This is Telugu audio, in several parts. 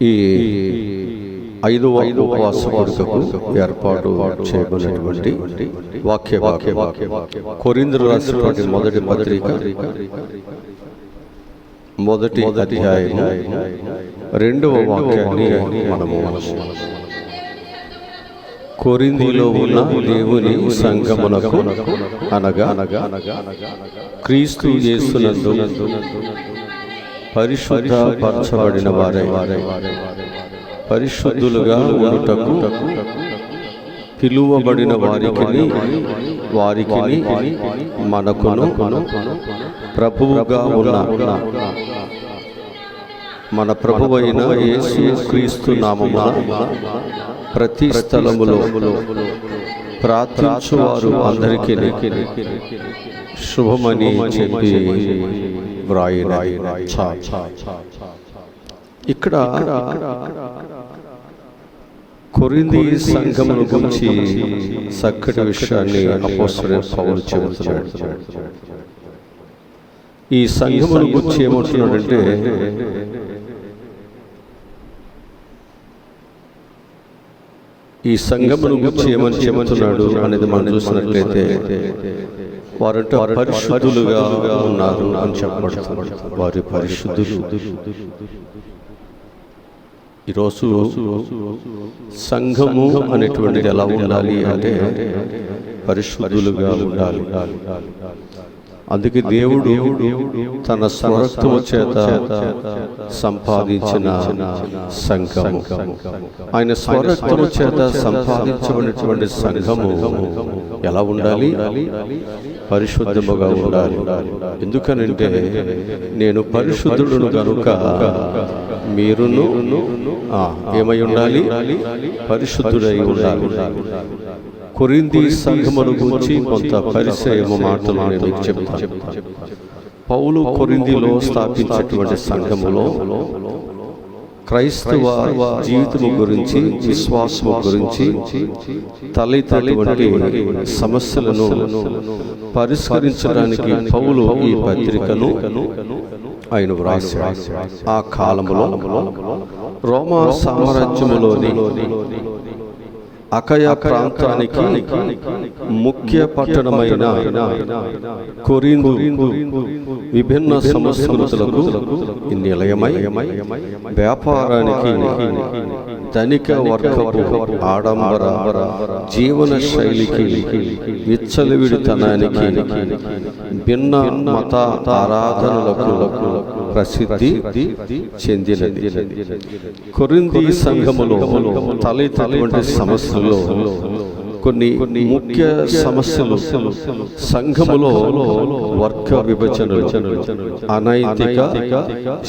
ఈ 5వ ఉపవాస కూడికకు ఏర్పాటు చేయబడినటువంటి వాక్య కొరింథీయులకు రాసినటువంటి మొదటి పత్రిక 1వ అధ్యాయం 2వ వాక్యాన్ని మనము కొరింథీలో ఉన్న దేవుని సంఘమునకు అనగా క్రీస్తు యేసునందు పరిశుద్ధపరచబడిన వారే పరిశుద్ధులుగా ఉండుటకు పిలువబడిన వారికి మనకును ప్రభువుగా ఉన్న మన ప్రభువైన యేసు క్రీస్తు నామమున ప్రతి స్థలములో ప్రార్థించువారు అందరికీ శుభమని చెప్పి వ్రాయిన ఇక్కడ కొరింథీ సంఘమును గురించి చక్కటి విషయాన్ని అపోస్తలుడైన పౌలు చెబుతున్నాడు. ఈ సంఘమును గురించి ఏమంటున్నాడంటే, ఈ సంఘమును గురించి ఏమని చెబుతున్నాడు అనేది మనం చూసినట్లయితే, వారంటే పరిశుద్ధులుగా ఉన్నారు అని చెప్పబడుతుంది. వారి పరిశుద్ధులు. ఈరోజు సంఘము అనేటువంటిది ఎలా ఉండాలి అంటే పరిశుద్ధులుగా ఉండాలి. అందుకే దేవుడు తన స్వరక్తము చేత సంపాదించిన సంఘము, ఆయన స్వరక్తము చేత సంపాదించబడినటువంటి సంఘము ఎలా ఉండాలి? పరిశుద్ధముగా ఉండాలి. ఎందుకనంటే, నేను పరిశుద్ధుడును కనుక మీరును ఏమై ఉండాలి? పరిశుద్ధుడై ఉండాలి. కొరింథీ సంఘమును గురించి కొంత పరిచయము మాటలు నేను మీకు చెప్తాను. పౌలు కొరింథీలో స్థాపించినటువంటి సంఘములో క్రైస్తవ జీవితము గురించి, విశ్వాసము గురించి తలెత్తేటువంటి సమస్యలను పరిష్కరించడానికి పౌలు ఈ పత్రికను ఆయన వ్రాసాడు. ఆ కాలములో రోమా సామ్రాజ్యములోని అకయ ప్రాంతానికి ముఖ్య పట్టణమైన కొరింథు విభిన్న సంస్కృతులకు నిలయమై వ్యాపారానికి, ధనిక వర్గపు ఆడంబర జీవన శైలికి, విచ్చలవిడితనానికి, భిన్న మత ఆరాధనలకు ప్రసిద్ధి చెందినది. కొరింథీ సంఘములో తలెత్తినటువంటి సమస్యలు కొన్ని ముఖ్య సమస్యలు సంఘములో వర్గ విభజనలు, అనైతిక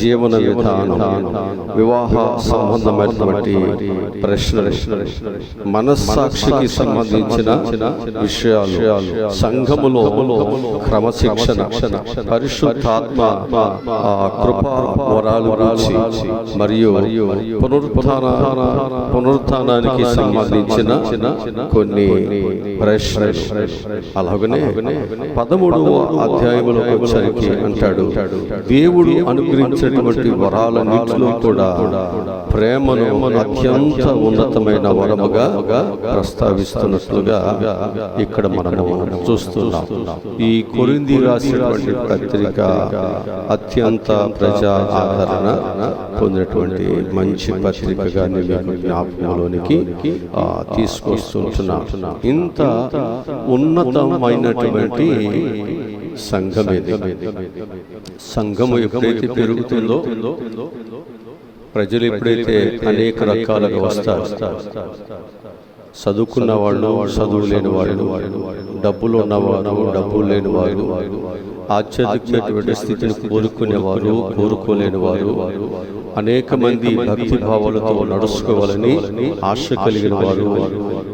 జీవన విధానం, వివాహ సంబంధమైనటువంటి ప్రశ్నలు, మనస్సాక్షికి సంబంధించిన విషయాలు, సంఘములో క్రమశిక్షణ, పరిశుద్ధాత్మ కృపా వరాలు గురించి మరియు పునరుత్థానానికి సంబంధించిన కొన్ని ప్రశ్నలు. అలాగనే 13వ అధ్యాయంలోకి వచ్చరికి అంటాడు, దేవుడు అనుగ్రహించినటువంటి వరాలన్నింటిలో కూడా ప్రేమను అత్యంత ఉన్నతమైన వరముగా ప్రస్తావిస్తున్నట్లుగా ఇక్కడ మనము చూస్తున్నాం. ఈ కొరింథీ రాసినటువంటి పత్రిక అత్యంత ప్రజా ఆదరణ పొందినటువంటి మంచి పత్రికగా జ్ఞాపకంలోనికి తీసుకొస్తున్నాం. ఇంత ఉన్నతమైనటువంటి సంఘము ఎప్పుడైతే పెరుగుతుందో, ప్రజలు ఎప్పుడైతే అనేక రకాలుగా వస్తారు, చదువుకున్న వాళ్ళు, చదువు లేని వాళ్ళు, డబ్బులు ఉన్నవారు, డబ్బులు లేని వారు, ఆధ్యాత్మికమైన స్థితిని కోరుకునేవారు, కోరుకోలేని వారు, అనేక మంది భక్తి భావాలతో నడుచుకోవాలని ఆశ కలిగిన వారు,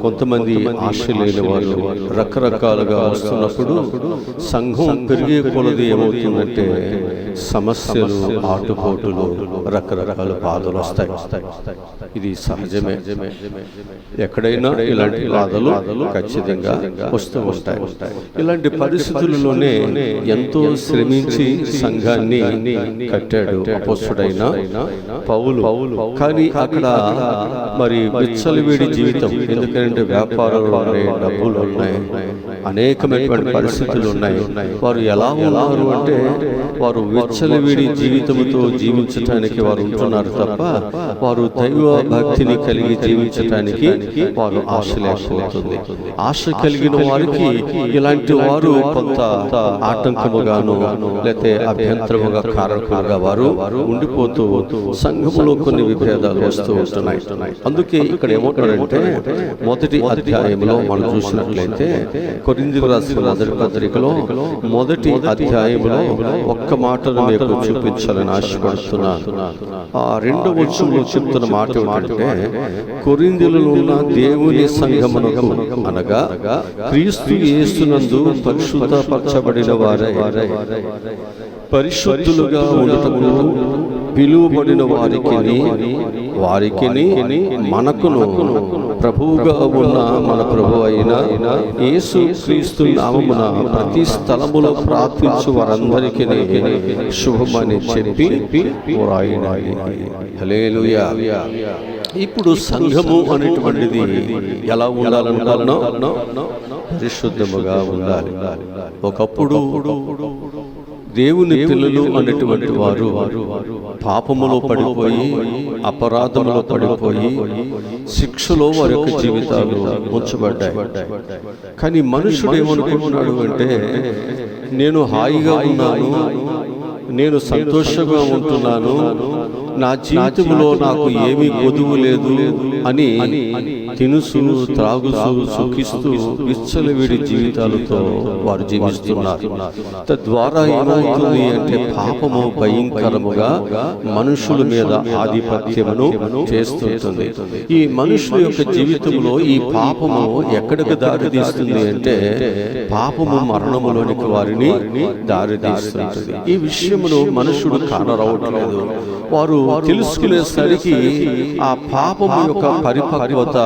కొంతమంది ఆశ లేని వారు రకరకాలుగా వస్తున్నప్పుడు సంఘం పెరిగే కొలది ఏమవుతుందంటే సమస్యలు, ఆటుపోటులు, రకరకాల బాధలు వస్తాయి. ఇది సహజమే. ఎక్కడైనా ఇలాంటి బాధలు ఖచ్చితంగా వస్తూ ఉంటాయి. ఇలాంటి పరిస్థితుల్లోనే ఎంతో శ్రమించి సంఘాన్ని కట్టాడు అపోస్తలుడైన పౌలు. కానీ అక్కడ మరి విచ్చలవిడి జీవితం, ఎందుకంటే వ్యాపారాలు ఉన్నాయి, డబ్బులు ఉన్నాయి, అనేకమైనటువంటి పరిస్థితులు ఉన్నాయి. వారు ఎలా ఉన్నారు అంటే వారు విచ్చలవిడి జీవితంతో జీవించటానికి వారు ఉంటున్నారు తప్ప వారు దైవ భక్తిని కలిగి జీవించటానికి వారు ఆశ లేకపోతుంది. ఆశ కలిగిన వారికి ఇలాంటి వారు కొంత ఆటంకముగాను లేకపోతే అభ్యంతరముగా కారకులుగా వారు ఉండిపోతూ సంఘములో కొన్ని విభేదాలు వస్తూ ఉంటున్నాయి. అందుకే ఇక్కడ ఏమంటాడంటే మొదటి అధ్యాయంలో మనం చూసినట్లయితే కొరింథీయులకు రాసిన మొదటి పత్రికలో మొదటి అధ్యాయంలో ఒక్క మాటను మీకు చూపించాలని ఆశపడుతున్నాను. ఆ రెండవ వచనంలో చెప్తున్న మాట ఏమిటంటే కొరింథీయులలో ఉన్న దేవుని సంఘమునకు అనగా క్రీస్తు యేసునందు పరిశుద్ధపరచబడిన వారై పరిశుద్ధులుగా ఉండటమును పిలువబడిన వారికి మనకును ప్రభువుగా ఉన్న మన ప్రభు అయిన యేసు క్రీస్తు నామమున ప్రతి స్థలములో ప్రార్థించు వారందరికీ శుభమని చెప్పి హల్లెలూయా. ఇప్పుడు సంఘము అనేటువంటిది ఎలా ఉండాలనుకున్నాం? పరిశుద్ధముగా ఉండాలి. ఒకప్పుడు దేవుని పిల్లలు అనేటువంటి వారు పాపములో పడిపోయి, అపరాధములో పడిపోయి, శిక్షలో వారి యొక్క జీవితాలు ఉంచబడ్డాయి. కానీ మనుషుడు ఏమనుకుంటున్నాడు అంటే నేను హాయిగా ఉన్నాను, నేను సంతోషంగా ఉంటున్నాను, నా జీవితంలో నాకు ఏమీ కొదువు లేదు అని తినుసు, త్రాగుసు, సుఖిస్తూ విచ్చలవిడి జీవితాలతో వారు జీవిస్తున్నారు. తద్వారా ఏమవుతుంది అంటే పాపము భయంకరముగా మనుషుల మీద ఆధిపత్యమును చేస్తుంటుంది. ఈ మనుషుల యొక్క జీవితంలో ఈ పాపము ఎక్కడికి దారితీస్తుంది అంటే పాపము మరణములోనికి వారిని దారితీస్తుంటుంది. ఈ విషయమును మనుషుడు కానరావట్లేదు. వారు తెలుసుకునేసరికి ఆ పాపము యొక్క పరిపక్వత,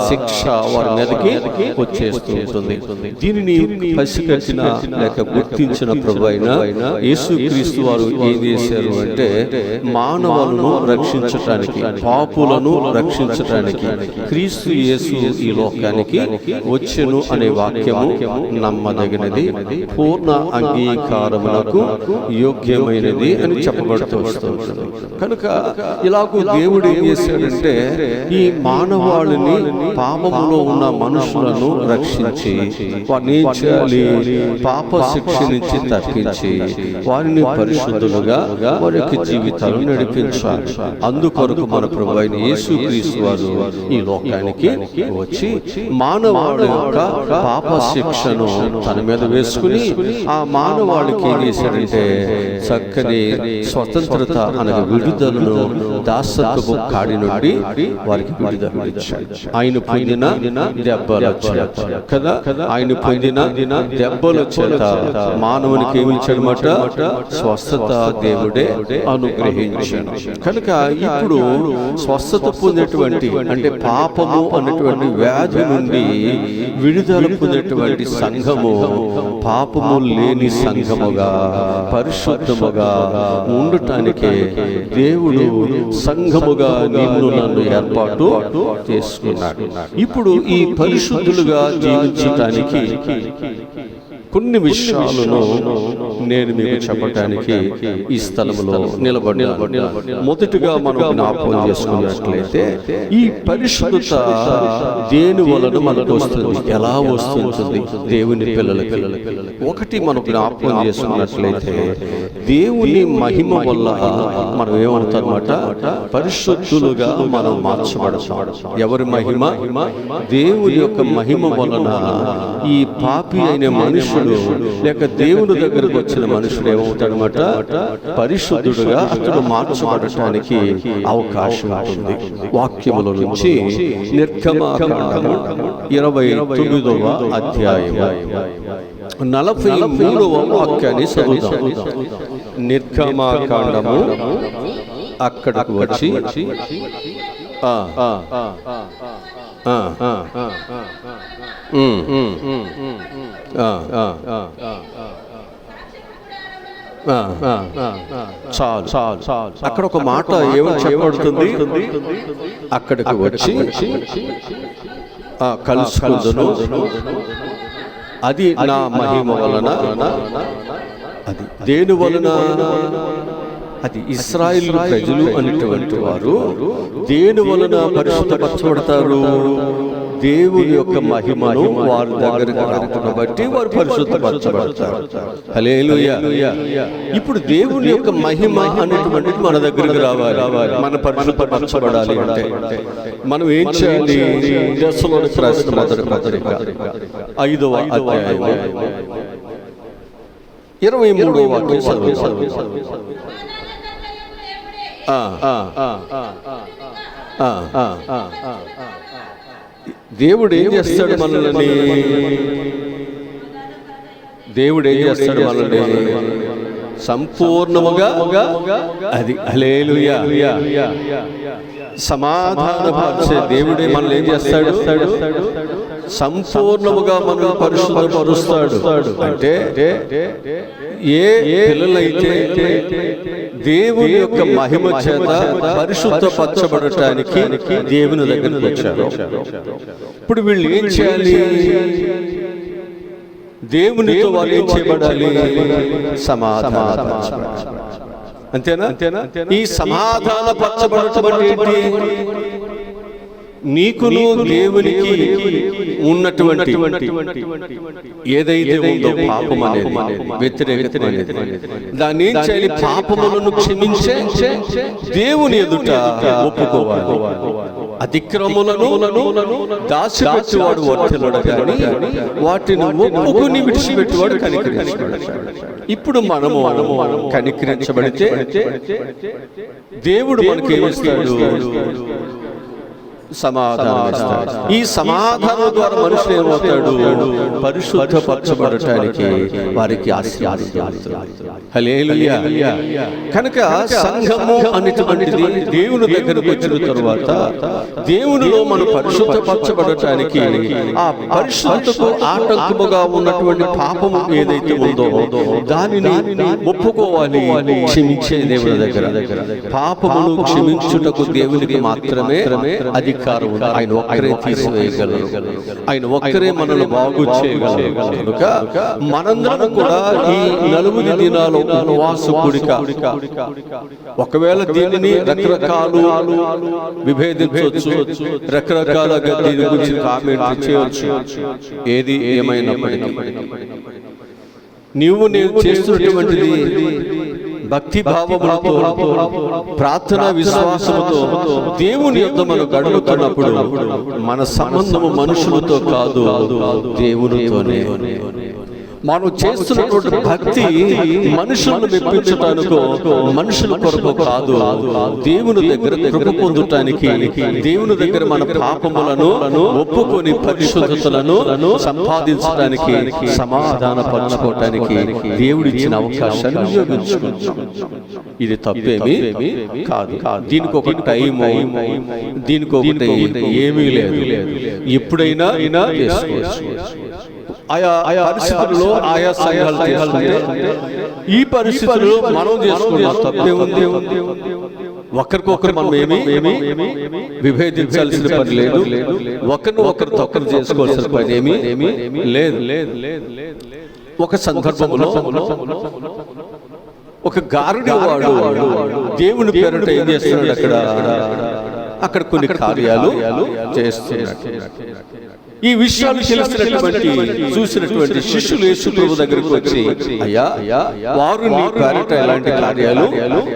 శిక్ష వారి మీదకి వచ్చేస్తుంటుంది. దీనిని పసిగట్టిన లేక గుర్తించిన ప్రభు అయిన యేసుక్రీస్తు వారు ఏం చేశారు అంటే మానవులను రక్షించటానికి, పాపులను రక్షించటానికి క్రీస్తు యేసు ఈ లోకానికి వచ్చెను అనే వాక్యము నమ్మదగినది, పూర్ణ అంగీకారములకు యోగ్యమైనది అని చెప్పబడుతూ వస్తుంది. కనుక ఇలాగూ దేవుడు ఏం చేశాడంటే ఈ మానవాళిని, పాపములో ఉన్న మనుషులను రక్షించి వారిని పాప శిక్ష నుంచి తప్పించి వారిని పరిశుద్ధులుగా వారి యొక్క జీవితాలు నడిపించాలి. అందుకొరకు మన ప్రభు అయిన యేసుక్రీస్తు వారు ఈ లోకానికి వచ్చి మానవాళి యొక్క పాప శిక్షను తన మీద వేసుకుని ఆ మానవాళికి ఏం చేశాడంటే చక్కని స్వతంత్రత అనగా విడుదలను, దాసత్వపు కాడి నుండి వారికి విడుదల ఇచ్చాడు. ఆయన పొందిన దెబ్బల చేత కదా, ఆయన పొందిన దెబ్బల చేత మానవునికి ఏమి ఇచ్చాడన్నమాట? స్వస్థత దేవుడే అనుగ్రహించాడు. కనుక ఇప్పుడు స్వస్థత పొందేటువంటి అంటే పాపము అనేటువంటి వ్యాధి నుండి విడుదల పొందేటువంటి సంఘము పాపము లేని సంఘముగా, పరిశుద్ధముగా ఉండటానికి దేవుడు సంఘముగా నిన్ను నన్ను ఏర్పాటు చేసుకున్నాడు. ఇప్పుడు ఈ పరిశుద్ధులుగా జీవించటానికి కొన్ని విషయాలను నేను మీకు చెప్పటానికి ఈ స్థలంలో నిలబడ్డాను. మొదటిగా మనం జ్ఞాపకం చేసుకున్నట్లయితే ఈ పరిశుద్ధత దేని వలన మనకు వస్తుంది, ఎలా వస్తుంది దేవుని పిల్లలకి? ఒకటి మనం జ్ఞాపకం చేసుకున్నట్లయితే దేవుని మహిమ వల్ల మనం ఏమవుతామన్నమాట? పరిశుద్ధులుగా మనం మార్చబడతాం. ఎవరి మహిమ? దేవుని యొక్క మహిమ వలన ఈ పాపి అయిన మనిషి మనుషుడు లేక దేవుని దగ్గరకు వచ్చిన మనుషుడు ఏమవుతాడనమాట, పరిశుద్ధుడుగా అతడు మార్చబడటానికి అవకాశం ఉంటుంది. వాక్యముల నుంచి నిర్గమకాండము 29వ అధ్యాయం 43వ వాక్యాన్ని చదువుతాం. నిర్గమకాండము అక్కడకు వచ్చి చాలు అక్కడ ఒక మాట ఏమని చెప్పబడుతుంది, అక్కడికి వచ్చి కలుసుకుందును, అది నా మహిమ వలన, అది దేని వలన, అది ఇశ్రాయేలు ప్రజలు అనేటువంటి వారు దేని వలన పరిశుద్ధపరచబడతారు, దేవుని యొక్క మహిమను వారి దగ్గరకు రావడం బట్టి వారు పరిశుద్ధపరచబడతారు. హల్లెలూయా. ఇప్పుడు దేవుని యొక్క మహిమ అనేటువంటిది మన దగ్గరకు రావాలి, మన పరిశుద్ధపరచబడాలి అంటే మనం ఏం చేయాలి? దశలోని రాసిన మొదటి పత్రిక 5వ అధ్యాయం 23వ వాక్యం చదువుతాం. దేవుడు ఏం చేస్తాడు మనల్ని? దేవుడు ఏం చేస్తాడు మనల్ని? సంపూర్ణముగా, అది హల్లెలూయా, సమాధానపరిచే దేవుడే మనల్ని ఏం చేస్తాడు? సంపూర్ణముగా మనం పరిశుద్ధపరుస్తాడు. అంటే ఏ పిల్లలైతే దేవుని యొక్క మహిమ చేత పరిశుద్ధపరచబడటానికి దేవుని దగ్గరికి వచ్చారు, ఇప్పుడు వీళ్ళు ఏం చేయాలి? దేవునితో వాళ్ళు ఏం చేయబడాలి? సమాధానం. అంతేనా? ఈ సమాధాన పరచబడటం ఏంటి? నీకును దేవునికి ఉన్నటువంటి ఏదైతే ఉందో పాపం అనేది, వ్యతిరేకత అనేది, దాన్ని ఏం చేయాలి? పాపములను క్షమించే దేవుని ఎదుట ఒప్పుకోవాలి. అతిక్రములను దాచిపెట్టేవాడు వర్తిల్లడు కానీ వాటిని ఒప్పుకుని విడిచిపెట్టేవాడు కనికరించబడతాడు. ఇప్పుడు మనము కనికరించబడితే దేవుడు మనకి ఏమిస్తాడు? సమాధానం. ఈ సమాధానం ద్వారా మనుషులు ఏమవుతాడు? పరిశుద్ధపరచబడటానికి వారికి హల్లెలూయా. కనుక సంఘము అనేటువంటిది దేవుని దగ్గరకు వచ్చిన తరువాత దేవునిలో మనం పరిశుద్ధపరచబడటానికి ఆ పరిశుద్ధతకు ఆటంకముగా ఉన్నటువంటి పాపము ఏదైతే ఉందో దానిని ఒప్పుకోవాలి. క్షమించే దేవుని దగ్గర పాపమును క్షమించుటకు దేవునికి మాత్రమే అధికారం. ఆయన ఒక్కరే తీసివేయగలరు, ఆయన ఒక్కరే మనల్ని బాగు చేయగలరు. కనుక మనందరం కూడా ఈ 40 దినాలు ఉపవాస కూడిక, ఒకవేళ దీనిని రకరకాలు విభేదించవచ్చు, రకరకాలుగా దీని గురించి కామెంట్ చేయవచ్చు. ఏది ఏమైనప్పటికీ నీవు నేను చేస్తున్నటువంటిది భక్తి భావములతో, ప్రార్థనా విశ్వాసముతో దేవుని యొద్ద మనం గడుపుతున్నప్పుడు మన సంబంధము మనుషులతో కాదు, దేవునితోనే. మనం చేస్తున్నటువంటి భక్తి మనుషులను మెప్పించటానికో మనుషుల కొరకు కాదు, దేవుని దగ్గర కృప పొందటానికి, దేవుని దగ్గర మన పాపములను ఒప్పుకొని పరిశుద్ధతలను సంపాదించడానికి, సమాధాన పరచుకోవటానికి దేవుడిచ్చిన అవకాశాన్ని వినియోగించుకుంటాం. ఇది తప్పేమీ కాదు. దీనికి ఒక టైం, దీనికి ఒకటి ఏమీ లేదు. ఎప్పుడైనా చేసుకోవచ్చు. ఆయా పరిస్థితుల్లో ఆయా సంఘాలు చేసుకుంటే ఈ పరిస్థితుల్లో మనం చేసుకున్నాం, తప్పే ఉంది. ఒకరికొకరు మనం ఏమి విభేదించాల్సిన పని లేదు, ఒకరిని ఒకరు తొక్కరు చేసుకోవాల్సిన పని ఏమీ లేదు. ఒక సందర్భంలో ఒక గారుడి వాడు దేవుని పేరుట ఏం చేస్తున్నాడు? అక్కడ కొన్ని కార్యాలు చేస్తున్నాడు. ఈ విషయాలు తెలిసినటువంటి చూసినటువంటి శిష్యులు యేసు ప్రభు దగ్గరికి వచ్చి, అయ్యా వారు నీ పేరిట ఎలాంటి కార్యాలు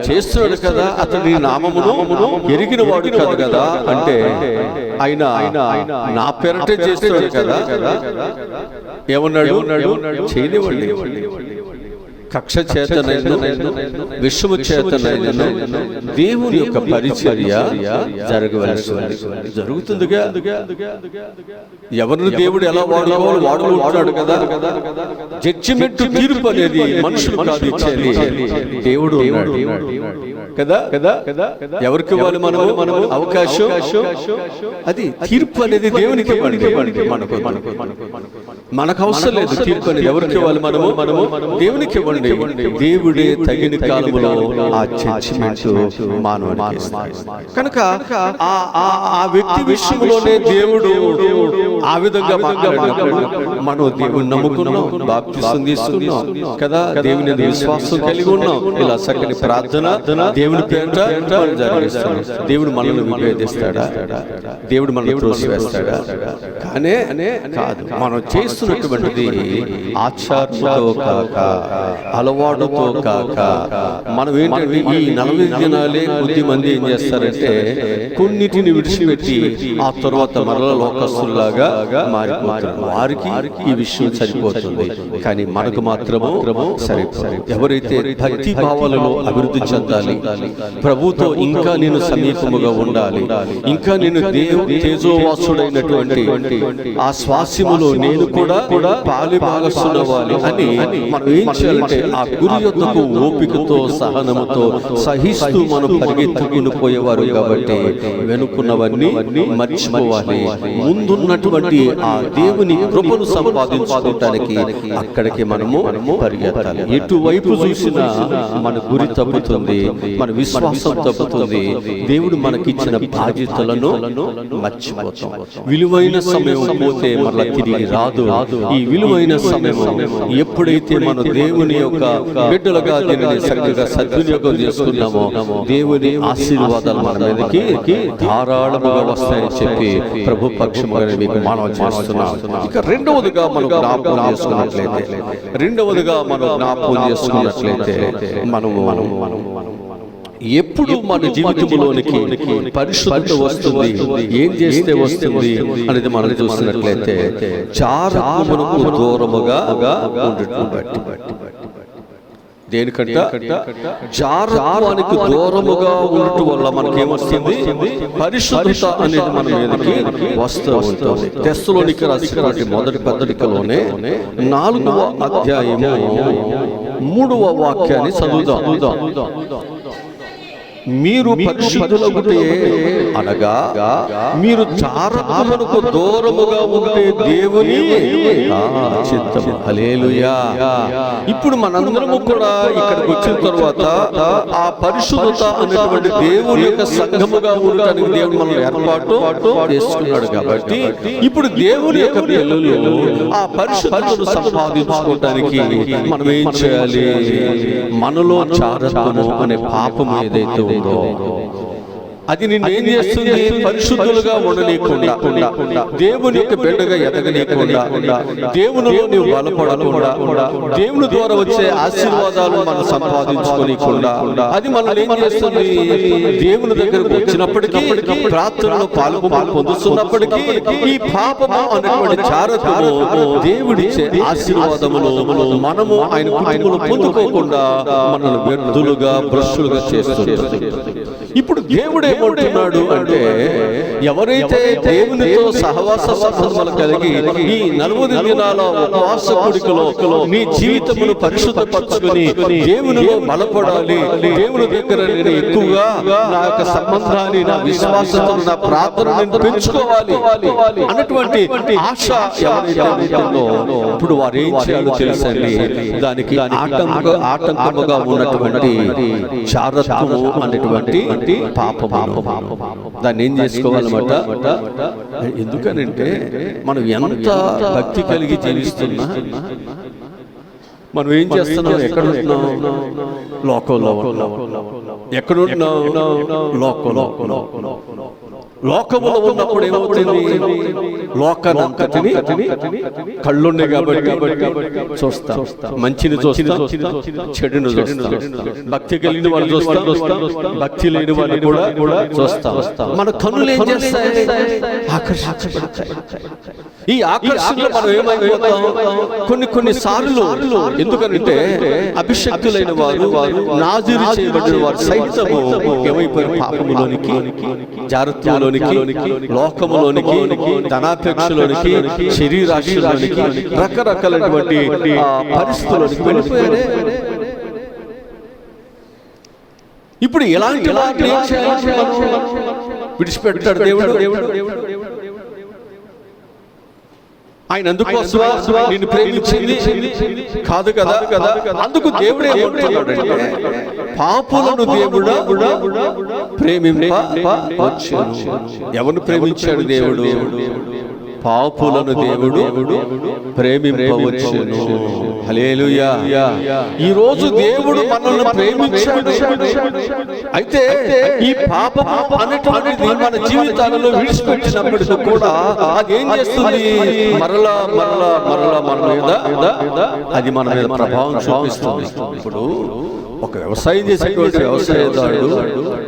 చేస్తున్నాడు కదా, అతని నామమును ఎరిగిన వాడు కాదు కదా అంటే, ఆయన నా పేరిటే చేస్తున్నాడు కదా, ఏమన్నాడు? చేయనివ్వండి. కక్ష చేతనైన విషము చేతనైన దేవుని యొక్క పరిచర్య జరగవలసి జరుగుతుందిగా. ఎవరిని దేవుడు ఎలా వాడుకోవాలో వాడుకుంటున్నాడు కదా. జడ్జిమెంట్, తీర్పు అనేది మనుషులు కాదు ఇచ్చేది, దేవుడు కదా కదా. ఎవరికి ఇవ్వాలి మనము అవకాశం? అది తీర్పు అనేది దేవునికి ఇవ్వండి. మనకు అవసరం లేదు తీర్పు అనేది. ఎవరికి ఇవ్వాలి? మనము దేవునికి ఇవ్వండి. దేవుడే తగిన కాలంలో ఆ జడ్జిమెంట్ మానవుడికి ఇస్తాడు. కనుక ఆ వ్యక్తి విషయంలోనే దేవుడు ఆ విధంగా మనం దేవుని నమ్ముకున్నాం, బాప్తిసం తీసుకున్నాం కదా, దేవుని విశ్వాసం కలిగి ఉన్నాం, ఇలా చక్కని ప్రార్థన దేవుని పేరిట జరిగిస్తున్నాం. దేవుడు మనల్ని విభేదిస్తాడా? దేవుడు మనల్ని త్రోసివేస్తాడా? కానే కాదు. మనం చేస్తున్నటువంటిది ఆచారంతో కాక, అలవాటుతో కాక, మనం ఏంటంటే ఈ 40 దినాలే కొద్ది మంది ఏం చేస్తారంటే కొన్నిటిని విడిచిపెట్టి ఆ తర్వాత మరల లోకస్తులాగా మారిపోతారు. వారికి ఈ విషయం సరిపోతుంది, కానీ మనకు మాత్రము సరిపోతుంది. ఎవరైతే భక్తి భావాలలో అభివృద్ధి చెందాలి, ప్రభుతో ఇంకా నేను సమీపముగా ఉండాలి, ఇంకా నేను తేజోవాసుడైనటువంటి ఆ స్వాస్యములో నేను కూడా పాలి భాగస్తున్నవాలి అని మనం ఏం చేయాలంటే ఆ గురి యొద్దకు ఓపికతో సహనముతో సహిస్తూ మనం పరిగెత్తుకుని పోయేవారు కాబట్టి వెనుకున్నవన్నీ మర్చిపోవాలి. ముందున్నటువంటి ఆ దేవుని కృపను సంపాదించుకోవడానికి అక్కడికి మనము పరిగెత్తాలి. ఎటువైపు చూసినా మన గురి తప్పుతుంది, మన విశ్వాసం తప్పుతుంది, దేవుడు మనకిచ్చిన బాధ్యతలను మర్చిపోతాం. విలువైన సమయం పోతే మరలా తిరిగి రాదు. ఈ విలువైన సమయం ఎప్పుడైతే మనం దేవుని యొక్క బిడ్డలుగా దీనిని చక్కగా సద్వినియోగం చేసుకున్నామో దేవుని ఆశీర్వాదాలు మన మీదకి ధారాళముగా వస్తాయని చెప్పి ప్రభు పక్షముగా మీకు మనం చేస్తున్నాం. ఇక రెండవదిగా మనం జ్ఞాపకం చేసుకున్నట్లయితే మనము ఎప్పుడు మన జీవితంలోనికి పరిశుద్ధత వస్తుంది, ఏం చేస్తే వస్తుంది అనేది మనం చూసినట్లయితే చారమునకు దూరముగా ఉండటం బట్టి. దేనికంటే జారత్వానికి దూరముగా ఉండటం వల్ల మనకేమొస్తుంది? పరిశుద్ధత అనేది మన మీదకి వస్తూ ఉంటుంది. తెస్సలోనికీ రాసిన మొదటి పత్రికలోనే 4వ అధ్యాయము 3వ వాక్యాన్ని చదువుదాం. మీరు పరిశుద్ధులగుటే అనగా మీరు చారత్వమునకు దూరముగా ఉంటే దేవుని చిత్తము. హల్లెలూయా. ఇప్పుడు మనందరము కూడా ఇక్కడికి వచ్చిన తర్వాత ఆ పరిశుద్ధత అనేటువంటి దేవుని యొక్క సంఘముగా ఉండడానికి దేవుడు మనల్ని ఏర్పాటు చేసుకున్నాడు కాబట్టి ఇప్పుడు దేవుని యొక్క పిల్లలు ఆ పరిశుద్ధతను సంపాదించుకోవడానికి మనం ఏం చేయాలి? మనలో చారత్వము అనే పాపము ఏదైతే ఉందో అది నిన్నేం చేస్తుంది? పరిశుద్ధులుగా ఉండనీయకుండా, దేవుని యొక్క బిడ్డగా ఎదగనీయకుండా, దేవునిలో నీవు బలపడకుండా, దేవుని ద్వారా వచ్చే ఆశీర్వాదాలు మనం సంపాదించుకోనీయకుండా, అది మనల్ని ఏం చేస్తుంది? దేవుని దగ్గరకు వచ్చినప్పటికీ, ప్రార్థనలో పాల్గొని పొందుతున్నప్పటికీ ఈ పాపము అనేటువంటి చారత్వము దేవుడిచ్చే ఆశీర్వాదములు మనము ఆయన కుటుంబంలో పొందుకోకుండా మనల్ని వ్యర్థులుగా భ్రష్టులుగా చేస్తుంది. ఇప్పుడు దేవుడు ఏమంటున్నాడు అంటే, ఎవరైతే దేవునితో సహవాస సంబంధాలు కలిగి ఈ 40 దినాల ఉపవాస కూడికలో నీ జీవితమును పరిశుద్ధపరచుకొని దేవునిలో బలపడాలి, దేవుని దగ్గర నేను ఎక్కువగా నా యొక్క సంబంధాన్ని, నా విశ్వాసతను, నా ప్రార్థనను పెంచుకోవాలి అన్నటువంటి ఆశ ఎవరైతే ఉంటుందో ఇప్పుడు వారు ఏం చేయాలో తెలుసండి. దానికి ఆటంకముగా ఉన్నటువంటి చారత్వము అనేటువంటి పాపము. దాన్ని ఏం చేసుకోవాలన్నమాట? ఎందుకనంటే మనం ఎంత భక్తి కలిగి జీవిస్తున్నా మనం ఏం చేస్తున్నాం? ఎక్కడున్నాం? లోకంలో. ఎక్కడున్నాం? లోకంలో. లోకములో ఉన్నప్పుడు ఏమవుతుంది? లోకానంతటిని కళ్ళున్నాయి కాబట్టి చూస్తాం, మంచిని చూస్తాం, చెడును చూస్తాం, భక్తి కలిగిన వాళ్ళు చూస్తాం, భక్తి లేని వాళ్ళు కూడా చూస్తాం. మన కన్నులు ఏం చేస్తాయి? ఆకర్షించబడతాయి. ఈ ఆకర్షణలో మనం ఏమైపోతాం? కొన్ని సార్లు ఎందుకంటే అభిషక్తులైన వారు, నాజీరు చేయబడిన వారు సైతము ఏమైపోయారు? పాపములోనికి, జారత్వంలోనికి, లోకములోనికి, ధనాపేక్షలోనికి, శరీరాశలోనికి, రకరకాలైనటువంటి పరిస్థితుల్లోనికి వెళ్ళిపోయారే. ఇప్పుడు ఎలాంటి విడిచిపెట్టాడు దేవుడు? ఆయన అందుకోసమా నిన్ను ప్రేమించింది కాదు కదా. అందుకు దేవుడు ఏమంటున్నాడంటే, పాపులను దేవుడు ప్రేమింపవచ్చును. ఎవరు ప్రేమించాడు దేవుడు? పాపులను దేవుడు ప్రేమింపవచ్చును. హల్లెలూయా. ఈ రోజు దేవుడు మనల్ని ప్రేమించాడు. అయితే ఈ పాపము అనేటువంటిది మన జీవితాలలో విడిచిపెట్టినప్పటికీ కూడా అది ఏం చేస్తుంది? మరలా మన మీద అది మన మీద ప్రభావం చూపిస్తుంది. ఇప్పుడు ఒక వ్యవసాయం చేసేటువంటి వ్యవసాయదారుడు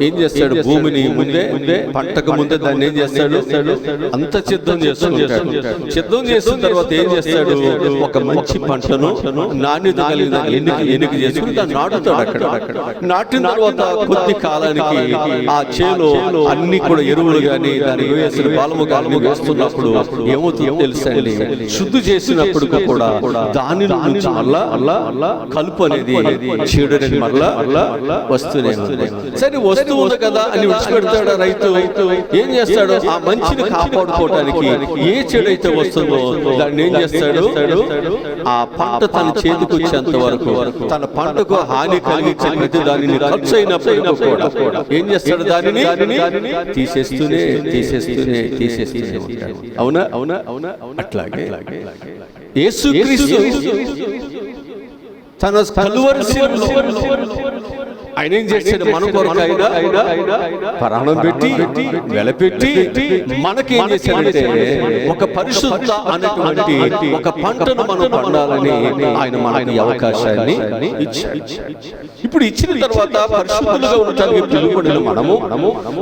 ఏం చేస్తాడు? భూమిని ముందే పంటకు ముందే దాన్ని ఏం చేస్తాడు? అంత సిద్ధం చేసుకుంటాడు. సిద్ధం చేసిన తర్వాత ఏం చేస్తాడు? ఒక మంచి పంటను నాణ్యత కలిగిన ఎన్నిక చేసుకుని దాన్ని నాటుతాడు. అక్కడ నాటిన తర్వాత కొద్ది కాలానికి ఆ చేలో అన్ని కూడా ఎరువులు గాని దానికి వేసిన బాలము గాలి వేస్తున్నప్పుడు ఏమవుతుందో తెలుసండి? శుద్ధి చేసినప్పుడు కూడా దాని నుంచి మళ్ళా కలుపు అనేది చీడని మరలా వస్తూనే ఉంది. సరే వస్తూ ఉంది కదా అని విడిచిపెడతాడు రైతు. ఏం చేస్తాడు? ఆ మంచిని కాపాడుకోవడానికి ఏ చెడైతే వస్తుందో దాన్ని ఏం చేస్తాడు? ఆ పంట తన చేతికి వచ్చేంత వరకు, తన పంటకు హాని కలిగించే దానిని ఖర్చు అయినప్పుడు కూడా ఏం చేస్తాడు? దానిని తీసేస్తూనే ఉంటాడు. అవునా? అట్లాగే యేసుక్రీస్తు తన కలువరి శిలువలో ఆయన ఏం చేశాడు? మన కొరకు ఆయన ప్రాణం పెట్టి వెలపెట్టి మనకేం చేశాడంటే ఒక పరిశుద్ధ అనేటువంటి ఒక పంటను మనం పండాలని ఆయన మనకి అవకాశాన్ని ఇచ్చాడు. ఇప్పుడు ఇచ్చిన తర్వాత పరిశుద్ధులుగా ఉండటానికి పిలువబడిన మనము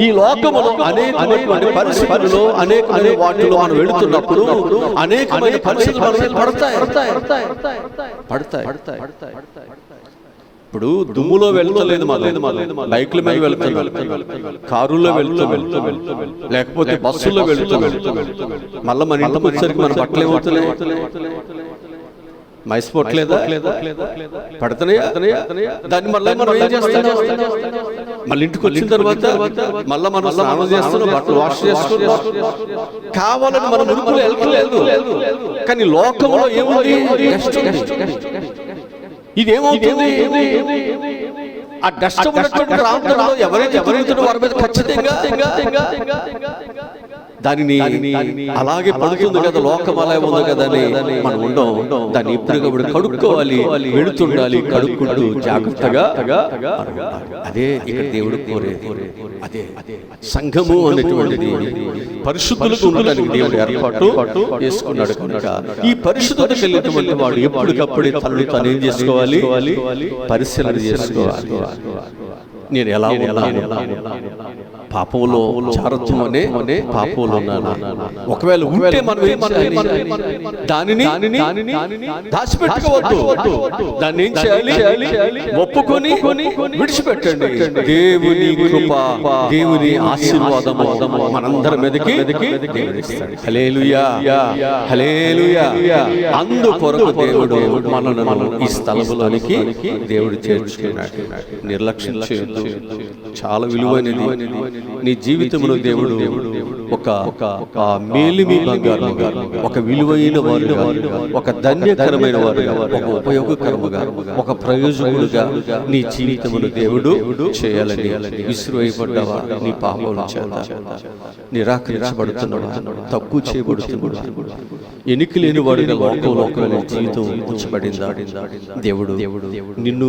ఈ లోకములో అనేకమైన పరిస్థితుల్లో అనేకమైన వాటిలో మనం వెళుతున్నప్పుడు అనేకమైన పరిస్థితులు పడతాయి. ఇప్పుడు దుమ్ములో వెళ్తలేదు, బైక్ల మీద వెళ్తాం, కారుల్లో వెళ్తాం, లేకపోతే బస్సుల్లో వెళ్తాం. మళ్ళీ మన ఇంటికి వచ్చేసరికి మన బట్టలు ఏమవుతున్నాయి? మైసిపోట్లేదా? పడుతున్నాయా? దాన్ని మళ్ళీ మనం ఏం చేస్తాం? మళ్ళీ ఇంటికి వచ్చిన తర్వాత మళ్ళీ మనం స్నానం చేస్తున్నాం, బట్టలు వాష్ చేస్తున్నాం. కావాలని మనం మురుకులు వెళ్ళలేదు. కానీ లోకంలో ఏముంది? ఇదేమవుతుంది? ఆ డస్ట్ ఉన్నటువంటి ప్రాంతంలో ఎవరైతే వారి మీద ఖచ్చితంగా దానిని అలాగే పడుతుంది కదా, లోకం అలా ఉంది కదా అని మనం ఉండం. దాన్ని ఎప్పటికప్పుడు కడుక్కోవాలి, వెళుతుండాలి, కడుక్కుంటూ జాగ్రత్తగా. అదే ఇక్కడ దేవుడు కోరేది. అదే సంఘము అనేటువంటిది పరిశుద్ధులకు ఉండడానికి దేవుడు ఏర్పాటు చేసుకున్నాడు. కనుక ఈ పరిశుద్ధత కలిగినటువంటి వాడు ఎప్పటికప్పుడే తనను తాను ఏం చేసుకోవాలి? పరిశీలన చేసుకోవాలి. నేను ఎలా పాపంలో జారత్వం అనే పాపంలో ఉన్నాను. ఒకవేళ ఉంటే మనం దానిని దాచిపెట్టుకోవద్దు. దాన్ని ఏం చేయాలి? ఒప్పుకొని విడిచిపెట్టండి. దేవుని కృప, దేవుని ఆశీర్వాదము మనందరి మీదకి హల్లెలూయా, హల్లెలూయా. అందుకొరకు దేవుడు మనలను ఈ స్థలములోనికి దేవుడు చేర్చుకున్నాడు. నిర్లక్ష్యం చేయొద్దు. చాలా విలువైనది నీ జీవితంలో దేవుడు ఒక మేలిమి బంగారముగా, ఒక విలువైన వారుగా, ఒక ధన్యకరమైన వారుగా, ఒక ఉపయోగకరముగా, ఒక ప్రయోజకుడుగా నీ జీవితమును దేవుడు చేయాలని విసిరివేయబడ్డావా? నీ పాపముల చేత నిరాకరించబడుతున్నావా? తక్కువ చేయబడుతున్నావా? ఎనికి లేని వాడుగా లోకంలో జీవితం ఉంచబడిందా? దేవుడు నిన్ను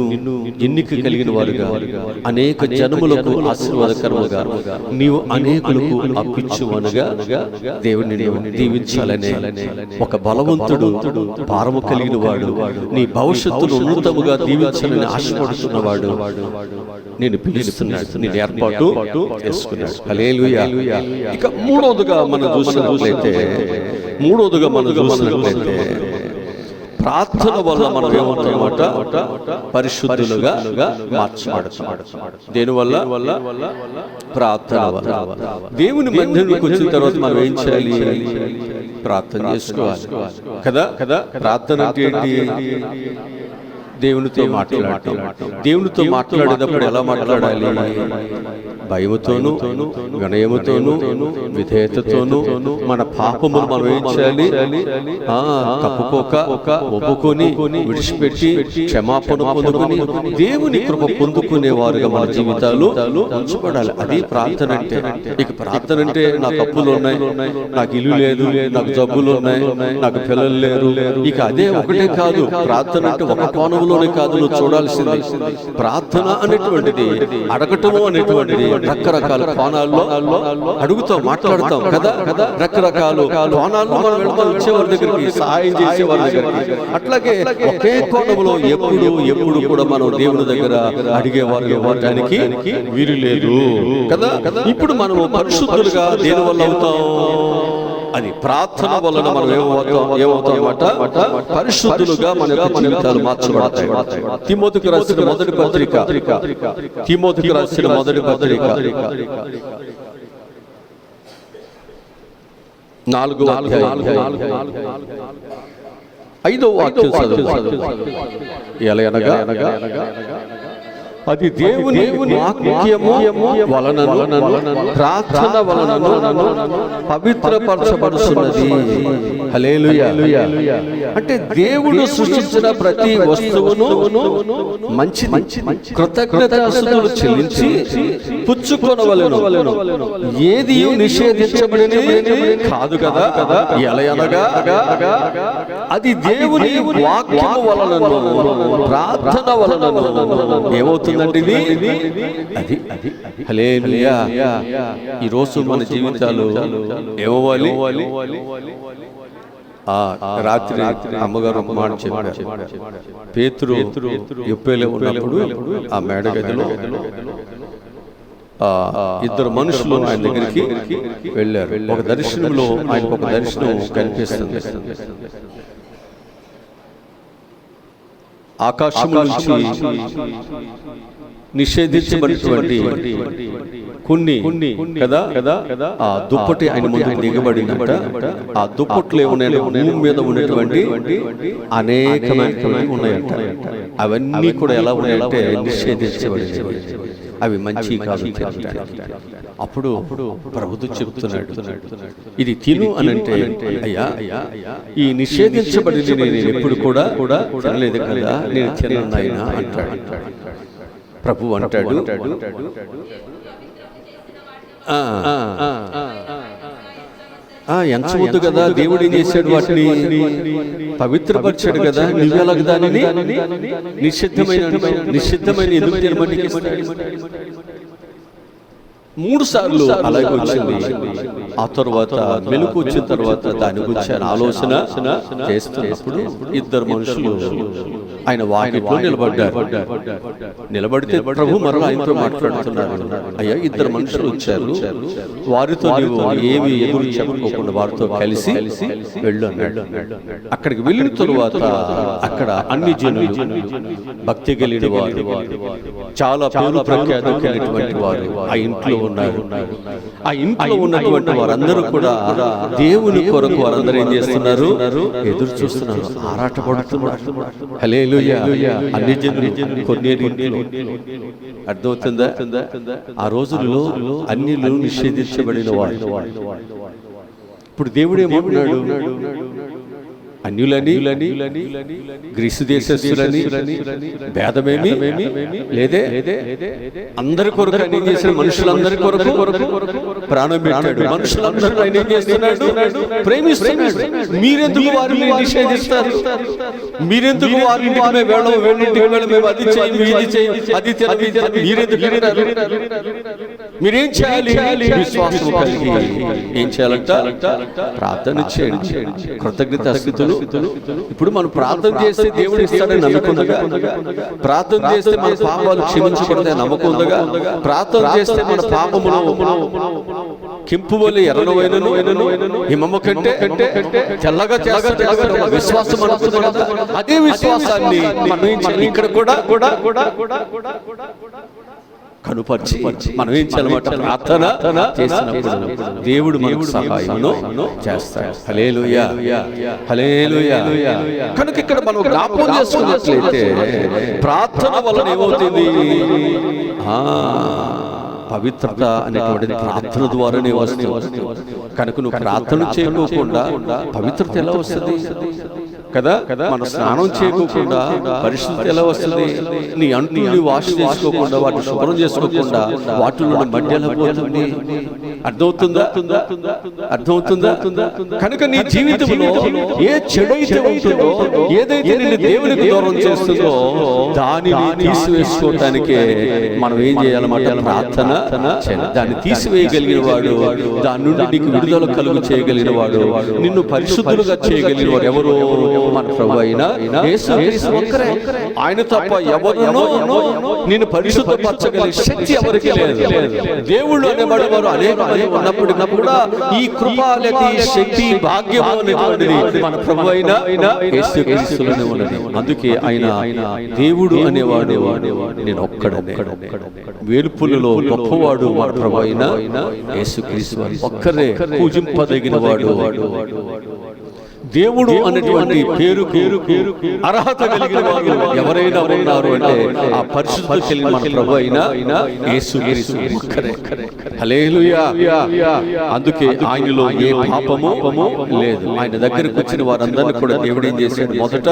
ఎన్నిక కలిగిన వారుగా, అనేక జనములకు ఆశీర్వాదకరముగా, నీవు అనేకులకు అప్పించువనుగా దేవుడిని దీవించాలనే ఒక బలవంతుడు, భారము కలిగిన వాడు, నీ భవిష్యత్తును ఉన్నతముగా దీవించాలని ఆశపడుతున్నవాడు నేను పిలుస్తున్నాడు, నేను ఏర్పాటు చేసుకున్నాడు. హల్లెలూయా. ఇక మూడవదిగా మనం చూసినట్లయితే ప్రార్థన వల్ల మనం ఏమవుతామట? పరిశుద్ధులుగా మార్చబడతాం. దేనివల్ల? ప్రార్థన వల్ల. దేవుని మందిరానికి వచ్చిన తర్వాత మనం ఏం చేయాలి? ప్రార్థన చేసుకోవాలి కదా. ప్రార్థన అంటే ఏంటి? దేవునితో మాట్లాడటం. దేవునితో మాట్లాడేటప్పుడు ఎలా మాట్లాడాలి? భయముతోను, వినయముతోను, విధేయతతోను మన పాపములు మనం ఏం చేయాలి? తప్పుకోక ఒప్పుకొని విడిచిపెట్టి క్షమాపణ పొందుకొని దేవుని కృప పొందుకునేవారుగా మన జీవితాలు ఉంచబడాలి. అది ప్రార్థన అంటే. ఇక ప్రార్థన అంటే నాకు అప్పులు ఉన్నాయి, నాకు ఇల్లు లేదు, నాకు జబ్బులు ఉన్నాయి, నాకు పిల్లలు లేరు. ఇక అదే ఒకటే కాదు. ప్రార్థన అంటే ఒక కోణంలోనే కాదు నువ్వు చూడాల్సింది. ప్రార్థన అనేటువంటిది అడగటము అనేటువంటిది రకరకాల కోణాల్లో అడుగుతాం, మాట్లాడతాం కదా. రకరకాల కోణాల్లో మనం వెళ్తాం, ఇచ్చేవారి దగ్గరికి, సహాయం చేసేవారి దగ్గరికి. అట్లాగే ఒకే కోణంలో ఎప్పుడు కూడా మనం దేవుని దగ్గర అడిగేవారు ఇవ్వడానికి వీలు లేదు కదా. ఇప్పుడు మనం పరిశుద్ధులుగా దేని వల్ల అవుతాం? అది ప్రార్థన వలన మనం ఏమవుతామట? పరిశుద్ధులుగా మన యొక్క జీవితాలు మార్చబడతాయి. తిమోతికి రాసిన మొదటి పత్రిక 4వ అధ్యాయం 5వ వాక్యం చదువు. ఎలా అనగా అది దేవుని వాక్యము వలనను ప్రార్థన వలనను పవిత్రపరచబడుతున్నది. హల్లెలూయా. అంటే దేవుడు సృష్టించిన ప్రతి వస్తువును మంచి కృతజ్ఞతాస్తుతులు చెల్లించి పుచ్చుకొనవలెను. ఏది నిషేధించబడినది కాదు కదా. ఎలా అనగా అది దేవుని వాక్యము వలనను ప్రార్థన వలనను ఏమవుతుంది? అది హల్లెలూయా. ఈ రోజు మన జీవితాలు ఏమవ్వాలి? రాత్రి అమ్మగారు ఒక మాట చెప్పారు. పేతురు యొప్పేలో ఉన్నప్పుడు ఆ మేడగదిలో ఇద్దరు మనుషులు ఆయన దగ్గరికి వెళ్ళారు. ఒక దర్శనంలో ఆయనకు ఒక దర్శనం కనిపిస్తుంది. ఆకాశం నుంచి నిషేధించబడినటువంటి కొన్ని కదా ఆ దుప్పటి ఆయన ముందు దిగబడినట. ఆ దుప్పట్లు ఏమున్నాయంటే భూమి మీద ఉన్నటువంటి అనేకమైనటువంటి ఉన్నాయంట. అవన్నీ కూడా ఎలా ఉన్నాయంటే నిషేధించబడినవి. అవి మంచి కాదు. అప్పుడు ప్రభువు చెబుతున్నాడు, ఇది తిను అని అంటే, అయ్యా ఈ నిషేధించబడింది నేను ఎప్పుడు కూడా తినలేదు కదా, నేను తినను నాయనా అంటాడు. ప్రభు అంటాడు, ఎంచవద్దు కదా, దేవుడు ఏం చేశాడు? వాటిని పవిత్రపరిచాడు కదా, నువ్వెలా దానిని నిషిద్ధమైన ఎదుగు తినమని 3 సార్లు అలాగే వచ్చింది. ఆ తర్వాత మెలకు వచ్చిన తర్వాత దాని గురించి ఆలోచన చేస్తున్నప్పుడు ఇద్దరు మనుషులు ఆయన వాకిట్లో నిలబడితే ప్రభు మరలా ఆయనతో మాట్లాడుతున్నారు. అయ్యా, ఇద్దరు మనుషులు వచ్చారు, వారితో నీవు ఏమి ఎదురు చెప్పుకోకుండా వారితో కలిసి వెళ్ళు అన్నాడు. అక్కడికి వెళ్ళిన తరువాత అక్కడ అన్ని జనులు, భక్తి కలిగిన వారు, చాలా పేరు ప్రఖ్యాతులైనటువంటి వారు ఆ ఇంట్లో ఉన్నారు. ఆ ఇంట్లో ఉన్నటువంటి వారందరూ కూడా దేవుని కొరకు వారందరూ ఏం చేస్తున్నారు? ఎదురు చూస్తున్నారు, ఆరాటపడుతున్నారు. హల్లెలూయా. అన్ని జనులు కొన్నేరు ఇంట్లో. అర్థమవుతుందా? ఆ రోజుల్లో అన్యులు నిషేధించబడిన వాడు. ఇప్పుడు దేవుడు ఏమంటున్నాడు? అన్యులని, గ్రీసు దేశస్తులని భేదమేమి లేదే. అందరి కొరకు ఆయన ఏం చేశాడు? మనుషులందరి కొరకు ప్రాణం పెట్టాడు. మనుషులందరూ ఆయన ఏం చేస్తున్నాడు? ప్రేమిస్తున్నాడు. మీరెందుకు వారిని నిషేధిస్తారు? మీరెందుకు వారిని మేము అది చేయి, ఇది చేయి, అది మీరెందుకు? మీరేం చేయాలి? విశ్వాసం కలిగి ఏం చేయాలంట? ప్రార్థన చేయండి. కృతజ్ఞతాస్తుతులు. ఇప్పుడు మనం ప్రార్థన చేస్తే దేవుడు ఇస్తాడని నమ్మకుందగా, ప్రార్థన చేస్తే మన పాపాలు క్షమించబడతాయి నమ్మకుందగా, ప్రార్థన చేస్తే మన పాపములు కెంపు వలె ఎర్రనైనను హిమము కంటే తెల్లగా విశ్వాసం అనుకుంది కదా. అదే విశ్వాసాన్ని మనం ఇక్కడ కూడా కనుపరిచి మనం ఏం చేయాలన్నమాట? ప్రార్థన చేసినప్పుడు దేవుడు మనకు సహాయమును చేస్తాడు. హల్లెలూయా, హల్లెలూయా. కనుక ఇక్కడ మనం జ్ఞాపకం చేసుకున్నట్లయితే ప్రార్థన వలన ఏమవుతుంది? పవిత్రత అనేటువంటిది ప్రార్థన ద్వారానే వస్తుంది. కనుక నువ్వు ప్రార్థన చేయకోకుండా పవిత్రత ఎలా వస్తుంది కదా? మన స్నానం చేయకోకుండా పరిశుద్ధత ఎలా వస్తుంది? నీ అంట్లు నీ వాష్ చేసుకోకుండా, వాటిని శుభ్రం చేసుకోకుండా వాటిలో మధ్య ఎలా పోతుంది? అర్థమవుతుందా? కనుక నీ జీవితంలో ఏ చెడైతే ఉంటుందో, ఏదైతే నిన్ను దేవునికి దూరం చేస్తుందో దానిని తీసివేసుకోవటానికే మనం ఏం చేయాలన్నమాట? ప్రార్థన. దాన్ని తీసివేయగలిగిన వాడు, దాని నుండి నీకు విడుదల కలుగు చేయగలిగిన వాడు, నిన్ను పరిశుద్ధులుగా చేయగలిగిన వాడు ఎవరు? మన ప్రభువు అయిన యేసుక్రీస్తు ఒక్కరే. ఆయన తప్ప ఎవరునూ నిన్ను పరిశుద్ధపరచగలిగే శక్తి ఎవరికి లేదు. దేవుళ్ళు అనేవాడు వారు అనేక మంది ఉన్నప్పుడు కూడా ఈ కృప లేక ఈ శక్తి భాగ్యం అనేటువంటిది మన ప్రభువు అయిన యేసుక్రీస్తులోనే ఉన్నది. అందుకే ఆయన దేవుడు అనేవాడు నేను ఒక్కడనే. వేలుపులలో గొప్పవాడు మన ప్రభువు అయిన యేసుక్రీస్తు ఒక్కరే పూజింపదగిన వాడు. దేవుడు అనేటువంటి పేరు అర్హత కలిగిన వారు ఎవరైనా ఉన్నారు అంటే ఆ పరిశుద్ధత కలిగిన మన ప్రభువు అయిన యేసుక్రీస్తు ఒక్కరే. హల్లెలూయా. అందుకే ఆయనలో ఏ పాపము లేదు. ఆయన దగ్గరకు వచ్చిన వారందరినీ కూడా దేవుడు ఏం చేశాడు? మొదట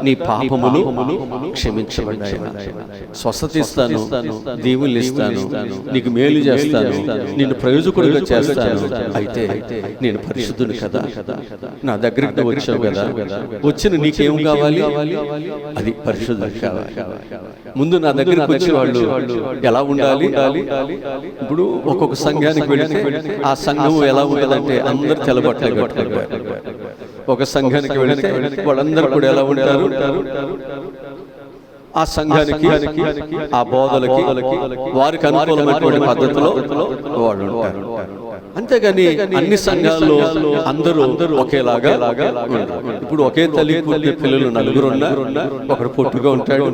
నీ పాపములు క్షమించబడ్డాయి, స్వస్థత ఇస్తాను, దీవులు ఇస్తాను, నీకు మేలు చేస్తాను, నిన్ను ప్రయోజకుడిగా చేస్తాను. అయితే నేను పరిశుద్ధుని కదా, నా దగ్గరికి వచ్చావు కదా, వచ్చిన నీకేం కావాలి? అది పరిశుద్ధం కావాలి. ముందు నా దగ్గరికి వచ్చే వాళ్ళు ఎలా ఉండాలి? ఇప్పుడు ఒక్కొక్క సంఘానికి వెళితే ఆ సంఘం ఎలా ఉంటుందంటే అందరు తెల్లబట్టలు కట్టుకుంటారు. ఒక సంఘానికి వెళితే వాళ్ళందరూ కూడా ఎలా ఉంటారు? ఆ సంఘానికి, ఆ బోధలకి, వారికి అనుకూలమైనటువంటి పద్ధతిలో వాళ్ళు ఉంటారు. అంతేగాని అన్ని సంఘాల్లో అందరూ ఒకేలాగా ఉంటారు. ఇప్పుడు ఒకే తల్లి పుట్టిన పిల్లలు నలుగురు ఉన్నారు. ఒకడు పొట్టుగా ఉంటాడు,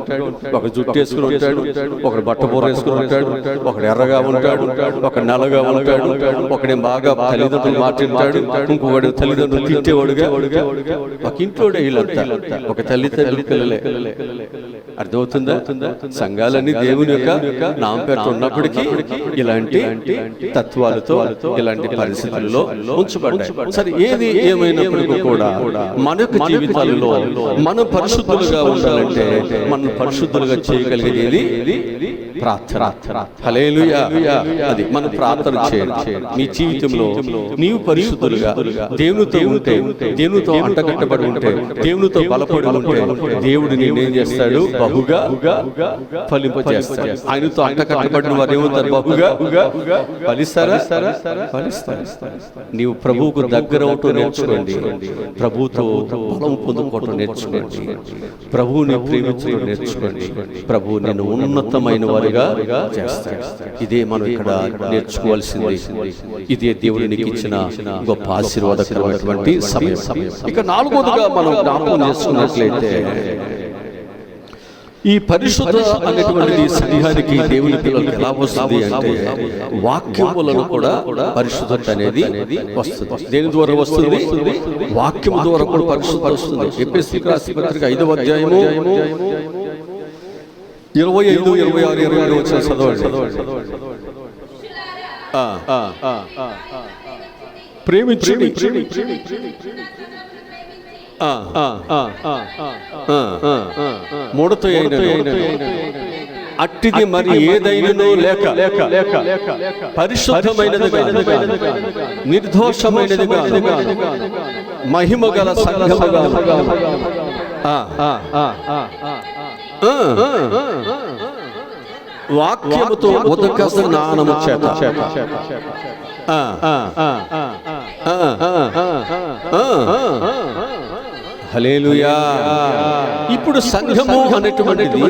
ఒక జుట్టు వేసుకుని ఉంటాడు, ఒకడు బట్టబూర వేసుకుని ఉంటాడు, ఒకడు ఎర్రగా ఉంటాడు, ఒకడు నల్లగా ఉంటాడు, ఒకడేం బాగా తల్లిదండ్రులు మాట్లాడతాడు, ఇంకొకడు తల్లిదండ్రులు తిట్టేవాడుగా. ఒక ఇంట్లోనే వీళ్ళంతా ఒక తల్లి పిల్లలే. అర్థమవుతుందా? సంఘాలన్నీ దేవుని యొక్క నామపేట ఉన్నప్పటికీ ఇలాంటి తత్వాలతో, ఇలాంటి పరిస్థితుల్లో ఉంచబడ్డాయి. సరే, ఏది ఏమైనప్పటికీ కూడా మన యొక్క జీవితాలలో మనం పరిశుద్ధులుగా ఉండాలంటే మనం పరిశుద్ధులుగా చేయగలిగేది ప్రార్థన. హల్లెలూయా. అది మన ప్రార్థన చేయండి. మీ జీవితంలో నీవు పరిశుద్ధులుగా దేవునితో ఉంటే, దేవునితో అంటగట్టబడి ఉంటే, దేవునితో బలపడి ఉంటే దేవుడు నేనేం చేస్తాడు? బహుగా ఫలింపజేస్తాడు. ఆయనతో అంటగట్టబడిన వారు ఏమవుతారు? బహుగా ఫలిస్తారా? నీవు ప్రభువుకు దగ్గర అవటం నేర్చుకోండి, ప్రభువుతో బలం పొందుకోవటం నేర్చుకోండి, ప్రభువుని ప్రేమించడం నేర్చుకోండి. ప్రభువు నిన్ను ఉన్నతమైన వారిగా చేస్తాడు. ఇదే మనం ఇక్కడ నేర్చుకోవాల్సింది. ఇదే దేవుడు నీకు ఇచ్చిన గొప్ప ఆశీర్వాదకరమైనటువంటి సమయం. ఇక నాలుగోదిగా మనం జ్ఞాపకం చేసుకున్నట్లయితే ఈ పరిశుద్ధ అనేటువంటి సంఘానికి దేవుని పిల్లలకి ఎలా వస్తుంది అంటే వాక్యములను కూడా పరిశుద్ధత అనేది వస్తుంది. దేని ద్వారా వస్తుంది? వాక్యము ద్వారా కూడా పరిశుద్ధత వస్తుంది. ఎఫెసీయులకు రాసిన పత్రిక 5వ అధ్యాయము 25, 26, 27 వచనం చదవండి. ప్రేమించండి, ముడత అట్టిది మరి ఏదైనను లేక పరిశుద్ధమైనదిగా నిర్దోషమైనదిగా మహిమ గల సంఘముగా వాక్యముతో ఉదక స్నానము చేత హల్లెలూయా. ఇప్పుడు సంఘము అనేటువంటిది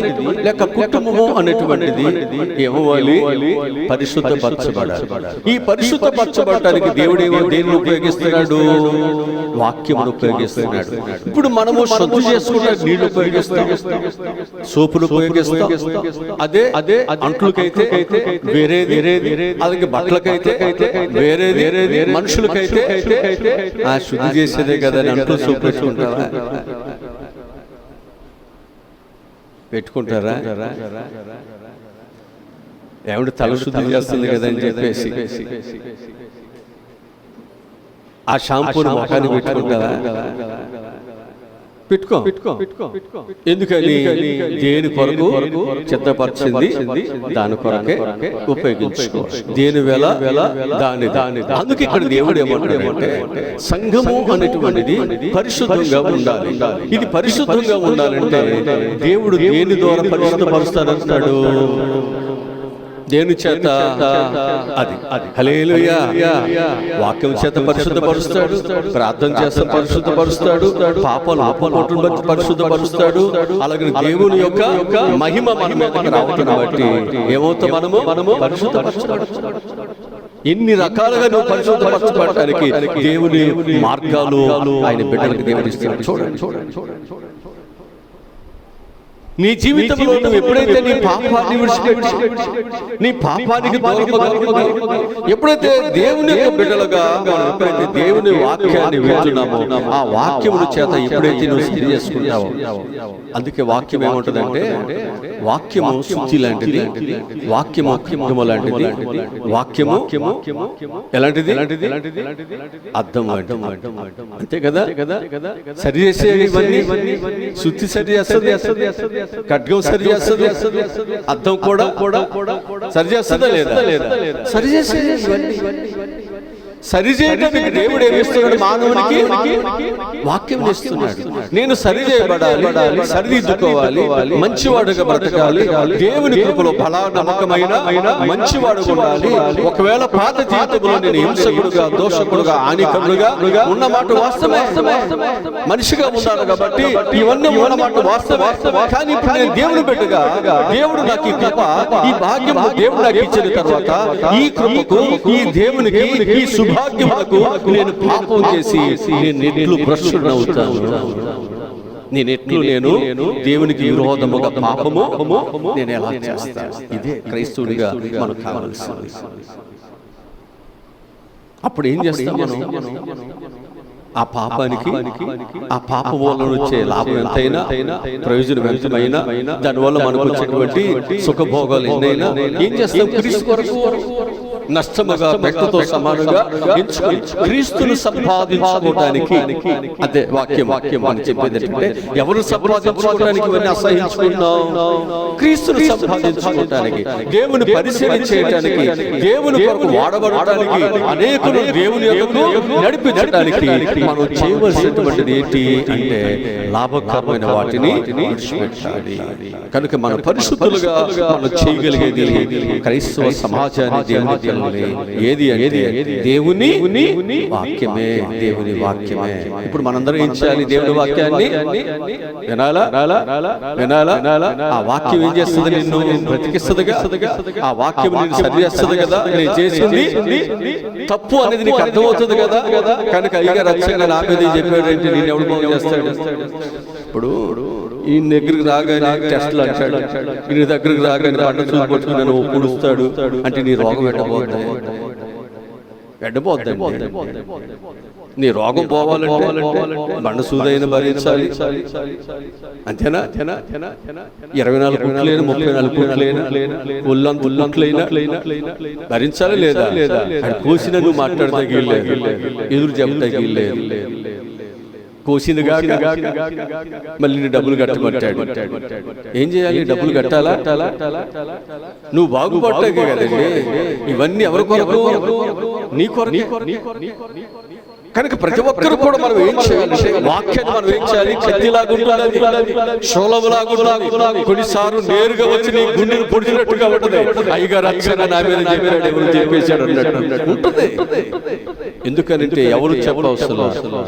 లేక కుటుంబము అనేటువంటిది ఏమవ్వాలి? పరిశుద్ధపరచబడాలి. ఈ పరిశుద్ధపరచబడటానికి దేవుడు దేనిని ఉపయోగిస్తున్నాడు? వాక్యమును ఉపయోగిస్తున్నాడు. ఇప్పుడు మనము శుద్ధి చేసుకున్న నీళ్లు ఉపయోగిస్తాం, సోపులు ఉపయోగిస్తాం. అదే అంట్లకైతే వేరేది, అలాగే బట్టలకైతే వేరేది, మనుషులకైతే ఆ శుద్ధి చేసేదే కదా అంట్లు సోపు పెట్టుకుంటారా? ఏమిటి తల శుద్ధి చేస్తుంది కదా అని చెప్పేసి ఆ షాంపూని మొఖాన్ని పెట్టుకుంటారా? పెట్టుకో. ఎందుకని? దేని కొరకు చిత్తపరిచింది దాని కొరకే ఉపయోగించుకో. దేని వేళ దాని. అందుకే ఇక్కడ దేవుడు ఏమంటాడంటే సంఘము అనేటువంటిది పరిశుద్ధంగా ఉండాలి. ఇది పరిశుద్ధంగా ఉండాలంటే దేవుడు దేని ద్వారా పరిశుద్ధపరుస్తాడంటాడు? దేని చేత? అది హల్లెలూయా. వాక్యం చేత పరిశుద్ధపరుస్తాడు, ప్రార్థన చేత పరిశుద్ధపరుస్తాడు, పాపాలు ఆపపోటును బట్టి పరిశుద్ధపరుస్తాడు. అలాగే దేవుని యొక్క మహిమ మన మీదకి రావటం బట్టి ఏమవుతాం? మనము పరిశుద్ధపరచబడతాం. ఎన్ని రకాలుగా నువ్వు పరిశుద్ధపరచబడటానికి దేవుని మార్గాలు ఆయన బిడ్డలకు దేవుడు ఇస్తున్నాడు. చూడండి. నీ జీవితంలో నువ్వు ఎప్పుడైతే నీ పాపాన్ని విడిచిపెట్టి నీ పాపానికి దూరముగా ఎప్పుడైతే దేవుని యొక్క బిడ్డలుగా ఎప్పుడైతే దేవుని వాక్యాన్ని వింటున్నామో ఆ వాక్యముల చేత ఎప్పుడైతే నువ్వు శుద్ధి చేసుకుంటావో, అందుకే వాక్యం ఏమంటుందంటే వాక్యము శుద్ధి లాంటిది, వాక్యము అర్థము లాంటిది, వాక్యము ఎలాంటిది? అర్థం అంతే కదా. సరి చేసే శుద్ధి సరి చేస్తుంది, ఖడ్గం సరి చేస్తుంది, అర్థం కూడా సరి చేస్తుందా లేదా? సరి చేసేది సరి చేయడానికి దేవుడు ఏమిస్తున్నాడు? మానవునికి వాక్యం ఇస్తున్నాడు. నేను సరి చేయబడాలి, సరిదిద్దుకోవాలి, మంచివాడుగా బ్రతకాలి, దేవుని కృపలో బలా నమ్మకమైన మంచివాడుగా ఉండాలి. ఒకవేళ పాత జీవితంలో నేను హింసకుడుగా, దోషకుడుగా, హానికరుడుగా ఉన్నమాట వాస్తవమే, మనిషిగా ఉన్నాను కాబట్టి ఇవన్నీ ఉన్నమాట వాస్తవమే. కానీ ఇప్పుడు నేను దేవుని బిడ్డగా దేవుడు నాకు ఈ కృప, ఈ భాగ్యం దేవుడు నాకు ఇచ్చిన తర్వాత ఈ కృపకు, ఈ దేవునికి, ఈ భాగ్యములకు నేను పాపం చేసి నేను ఎట్లు భ్రష్టుడనవుతాను? నేను దేవునికి విరోధముగా పాపము నేను ఎలా చేస్తాను? ఇదే క్రైస్తవుడిగా మనకు కావాల్సింది. అప్పుడు ఏం చేస్తాం మనం? ఆ పాపానికి, ఆ పాప వల్ల వచ్చే లాభం ఎంతైనా, ప్రయోజనం ఎంతమైనా, దానివల్ల మనకు వచ్చేటువంటి సుఖభోగాలు ఎన్నైనా ఏం చేస్తాం? క్రీస్తు కొరకు నష్టముగా వ్యక్తితో సమానంగా క్రీస్తును సంపాదించుకోవడానికి. అదే వాక్యం అని చెప్పేది ఏంటంటే ఎవరు సంపాదించుకోవడానికి ఇవన్నీ అసహించుకున్నాం? క్రీస్తును సంపాదించుకోవడానికి, దేవుని పరిశీలన చేయడానికి, దేవుని కొరకు వాడబడటానికి, అనేకులు దేవుని యొక్కకు నడిపించడానికి మనం చేయవలసినటువంటిది ఏంటి అంటే లాభకరమైన వాటిని విడిచిపెట్టాలి. కనుక మన పరిశుద్ధులుగా మనం చేయగలిగేది క్రైస్తవ సమాజాన్ని దేవుని ఏది అంటే దేవుని వాక్యమే, దేవుని వాక్యమే. ఇప్పుడు మనందరం ఏం చేయాలి? దేవుని వాక్యాన్ని వినాలా. ఆ వాక్యం ఏం చేస్తుంది? నిన్ను బ్రతికిస్తుందిగా, ఆ వాక్యం నిన్ను సరి చేస్తుంది కదా. నేను చేసింది తప్పు అనేది నీకు అర్థమవుతుంది కదా. కనుక అయ్యగారు రక్షణ నా మీద చెప్పాడంటే నేను ఎవడు బాగు చేస్తాడు? ఇప్పుడు ఈ దగ్గరికి రాగానే టెస్ట్లు అంటాడు, ఈ దగ్గరికి రాగానే పంట చూపొచ్చుకుని నన్ను పుడుస్తాడు అంటే నీ రోగం ఎడ్డబోద్దండి. నీ రోగం పోవాలంటే బండ సూదైన భరించాలి. అంతేనా? 24 పుట్లైన 34 పుట్లైన ఒళ్ళంతుల్లైనా భరించాలి లేదా? కోసిన నువ్వు మాట్లాడితే గీల్లేదు, ఎదురు చెప్తా గీల్లేదు. కోసిందిగా మళ్ళీ డబ్బులు కట్టమంటాడు. ఏం చేయాలి? డబ్బులు కట్టాలా? నువ్వు బాగుపడ్డాక కదండి. ఇవన్నీ ఎవరి కొరకు? నీ కొరకు. కనుక ప్రతి ఒక్కరు కూడా మనం ఏం చేయాలి? వాక్యాన్ని మనం ఏం చేయాలి? కత్తిలాగుంటుంది, శూలములాగుంటుంది. కొన్నిసార్లు నేరుగా వచ్చి నీ గుండెను పొడిచినట్టుగా ఉంటుంది. అయ్యగారు రక్షణ నా మీద చెప్పేశాడు అన్నట్టు ఉంటుంది. ఎందుకనంటే ఎవరు చెప్పవసరం,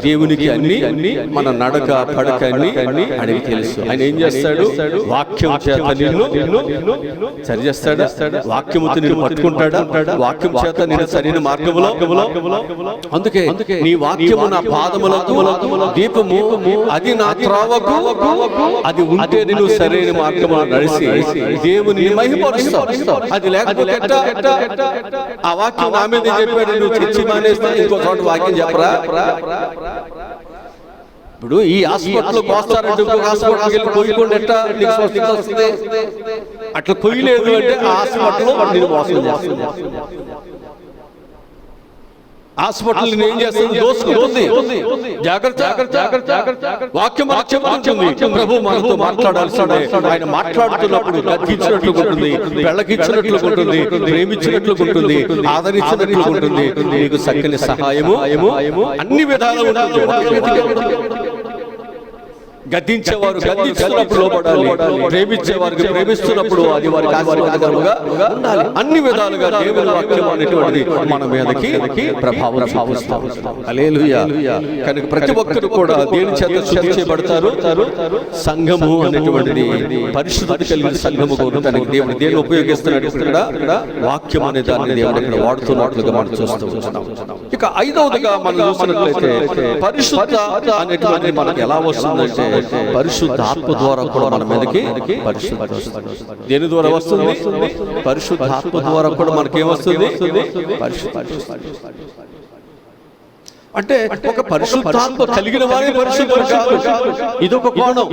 దేవునికి అన్ని మన నడక పడక అన్ని అడిగి తెలుసు. ఆయన ఏం చేస్తాడు? వాక్యం చేత నిన్ను సరి చేస్తాడా? వాక్యముతో నిన్ను పట్టుకుంటాడా? వాక్యం చేత నిన్ను సరైన మార్గములో. అందుకే నీ వాక్యము నా పాదములకు దీపము, అది నా త్రోవకు. అది ఉంటే నేను సరైన మార్గములో నడిచి దేవుని మహిమపరుస్తావు. అది లేకపోతే ఆ వాక్యం నా మీద చెప్పాడు, నువ్వు చర్చి మానేస్తే ఇంకో చోట వాక్యం చెప్పరా? ఇప్పుడు ఈ హాస్పిటల్ కోస్తారంటే ఇంకొక హాస్పిటల్కి వెళ్ళి కొయ్యకుండా ఎట్టా నీకు స్వస్థత వస్తుంది? అట్లా కొయ్యలేదు అంటే ఆ హాస్పిటల్లో నేను మోసం చేస్తుంది. హాస్పిటల్ ఏం చేస్తుంది? దోసుకుంటుంది. జాగ్రత్త. వాక్యం ప్రభు మనతో మాట్లాడాల్సిందే. ఆయన మాట్లాడుతున్నప్పుడు గద్దించినట్లు ఉంటుంది, వెళ్ళకిచ్చినట్లు ఉంటుంది, ప్రేమించినట్లు ఉంటుంది, ఆదరించినట్లు ఉంటుంది. నీకు చక్కని సహాయము అన్ని విధాలు ఉంటుంది. గద్దించేవారు గద్దించినప్పుడు లోపడాలి, ప్రేమించేవారికి ప్రేమిస్తున్నప్పుడు అది వారికి ఆశీర్వాదకరముగా ఉండాలి. అన్ని విధాలుగా దేవుని వాక్యం అనేటువంటిది మన మీదకి ప్రభావం చూపిస్తాం. హల్లెలూయా. కనుక ప్రతి ఒక్కరు కూడా దేని చేత శుద్ధి చేయబడతారు? సంఘము అనేటువంటిది పరిశుద్ధత కలిగిన సంఘము తనకి దేవుడు దేన్ని ఉపయోగిస్తున్నాడు? ఇక్కడ వాక్యం అనే దాన్ని దేవుడు ఇక్కడ వాడుతున్నట్లుగా మనం చూస్తూ ఉన్నాం. ఇక ఐదవదిగా మనం చూసినట్లయితే పరిశుద్ధ అనేటువంటిది మనకి ఎలా వస్తుందంటే పరిశుద్ధాత్మ ద్వారా కూడా మన మీదకి పరిశుద్ధత వస్తుంది. దేని ద్వారా వస్తుంది? పరిశుద్ధాత్మ ద్వారా కూడా మనకేమొస్తుంది? అంటే ఒక పరిశుద్ధాత్మ కలిగిన వారి పరిశుద్ధులు కాదు. ఇదొక కోణం.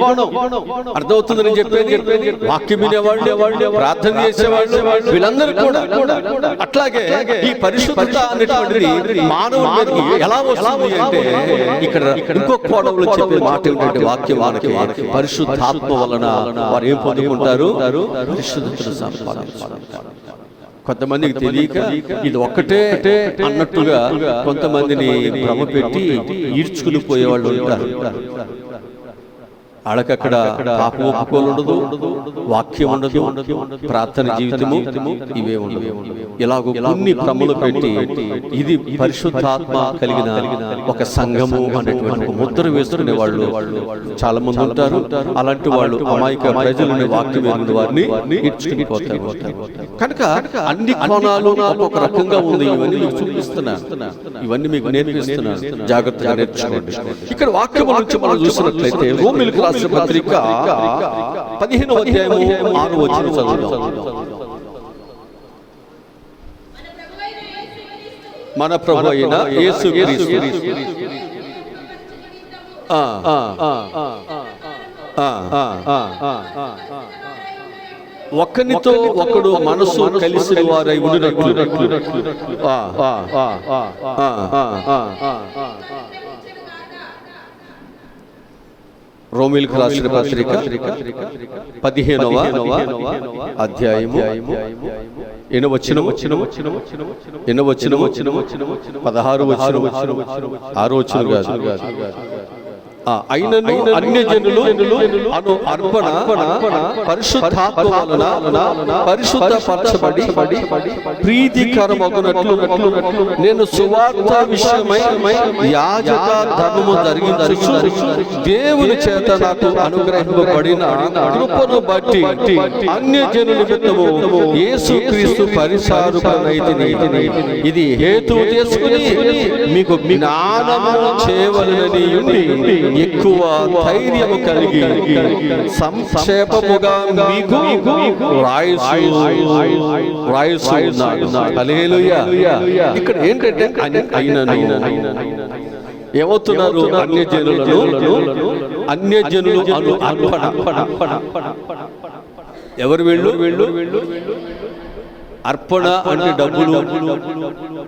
అర్థమవుతుందని చెప్పేది వాక్యం వినేవాళ్ళు, ప్రార్థన చేసేవాళ్ళు, వీళ్ళందరూ కూడా అట్లాగే ఈ పరిశుద్ధత అనేటువంటిది మానవుల మీదకి ఎలా వస్తుంది అంటే ఇక్కడ ఇంకొక కోణంలో చెప్పే మాట ఏంటంటే వాక్యం వారికి పరిశుద్ధాత్మ వలన వారు ఏం పొందుకుంటారు? పరిశుద్ధతను సంపాదించుకుంటారు. కొంతమందికి తెలియక ఇది ఒక్కటే అన్నట్టుగా కొంతమందిని భ్రమ పెట్టి ఈడ్చుకుని పోయేవాళ్ళు ఉంటారు. వాళ్ళకక్కడ పాపం ఒప్పుకోలు ఉండదు, వాక్యం ఉండదు, ప్రార్థన జీవితము ఇవే ఉండదు. ఇలాగ కొన్ని భ్రమలు పెట్టి ఇది పరిశుద్ధాత్మ కలిగిన ఒక సంఘము అనేటువంటి ఒక ముద్ర వేసుకునే వాళ్ళు చాలా మంది ఉంటారు. అలాంటి వాళ్ళు అమాయక ప్రజలని వాక్యం ఎరిగిన వారిని ఈడ్చుకుని పోతారు. కనుక అన్ని కోణాలు ఒక రకంగా ఉంది. ఇవన్నీ మీకు చూపిస్తున్నాను, ఇవన్నీ మీకు నేర్పిస్తున్నాను, జాగ్రత్తగా నేర్చుకోండి. ఇక్కడ వాక్యం నుంచి మనం చూసినట్లయితే రోమీయులకు రాసిన పత్రిక 15వ అధ్యాయము 6వ వచనం చదువుదాం. మన ప్రభు అయిన యేసుక్రీస్తు ఒకనితో ఒకడు మనసు కలిసిన వారై ఉండినట్లు రోమీయులకు రాసిన పత్రిక 15వ అధ్యాయము 8వ వచనం 16వ వచనం 6వ వచనం కాదు. అయినను అన్యజనులు అను అర్పణ పరిశుద్ధాత్మ వలన పరిశుద్ధపరచబడి ప్రీతికరమగునట్లు నేను సువార్త విషయమై యాజక ధర్మము జరిగించు దేవుని చేత నాకు అనుగ్రహింపబడిన కృపను బట్టి అన్యజనుల నిమిత్తము యేసుక్రీస్తు పరిచారకుడనైతిని. ఇది హేతువు చేసుకుని మీకు జ్ఞానము చేయవలెనని ఉండి ఎక్కువ ధైర్యము కలిగి సంక్షేపముగా మీకు రాయిస్తున్నాడు. హల్లెలూయా. ఇక్కడ ఏంటంటే అయినను ఏమవుతున్నారు? అన్యజనులు అర్పణ. ఎవరు వీళ్ళు? అర్పణ అంటే డబ్బులు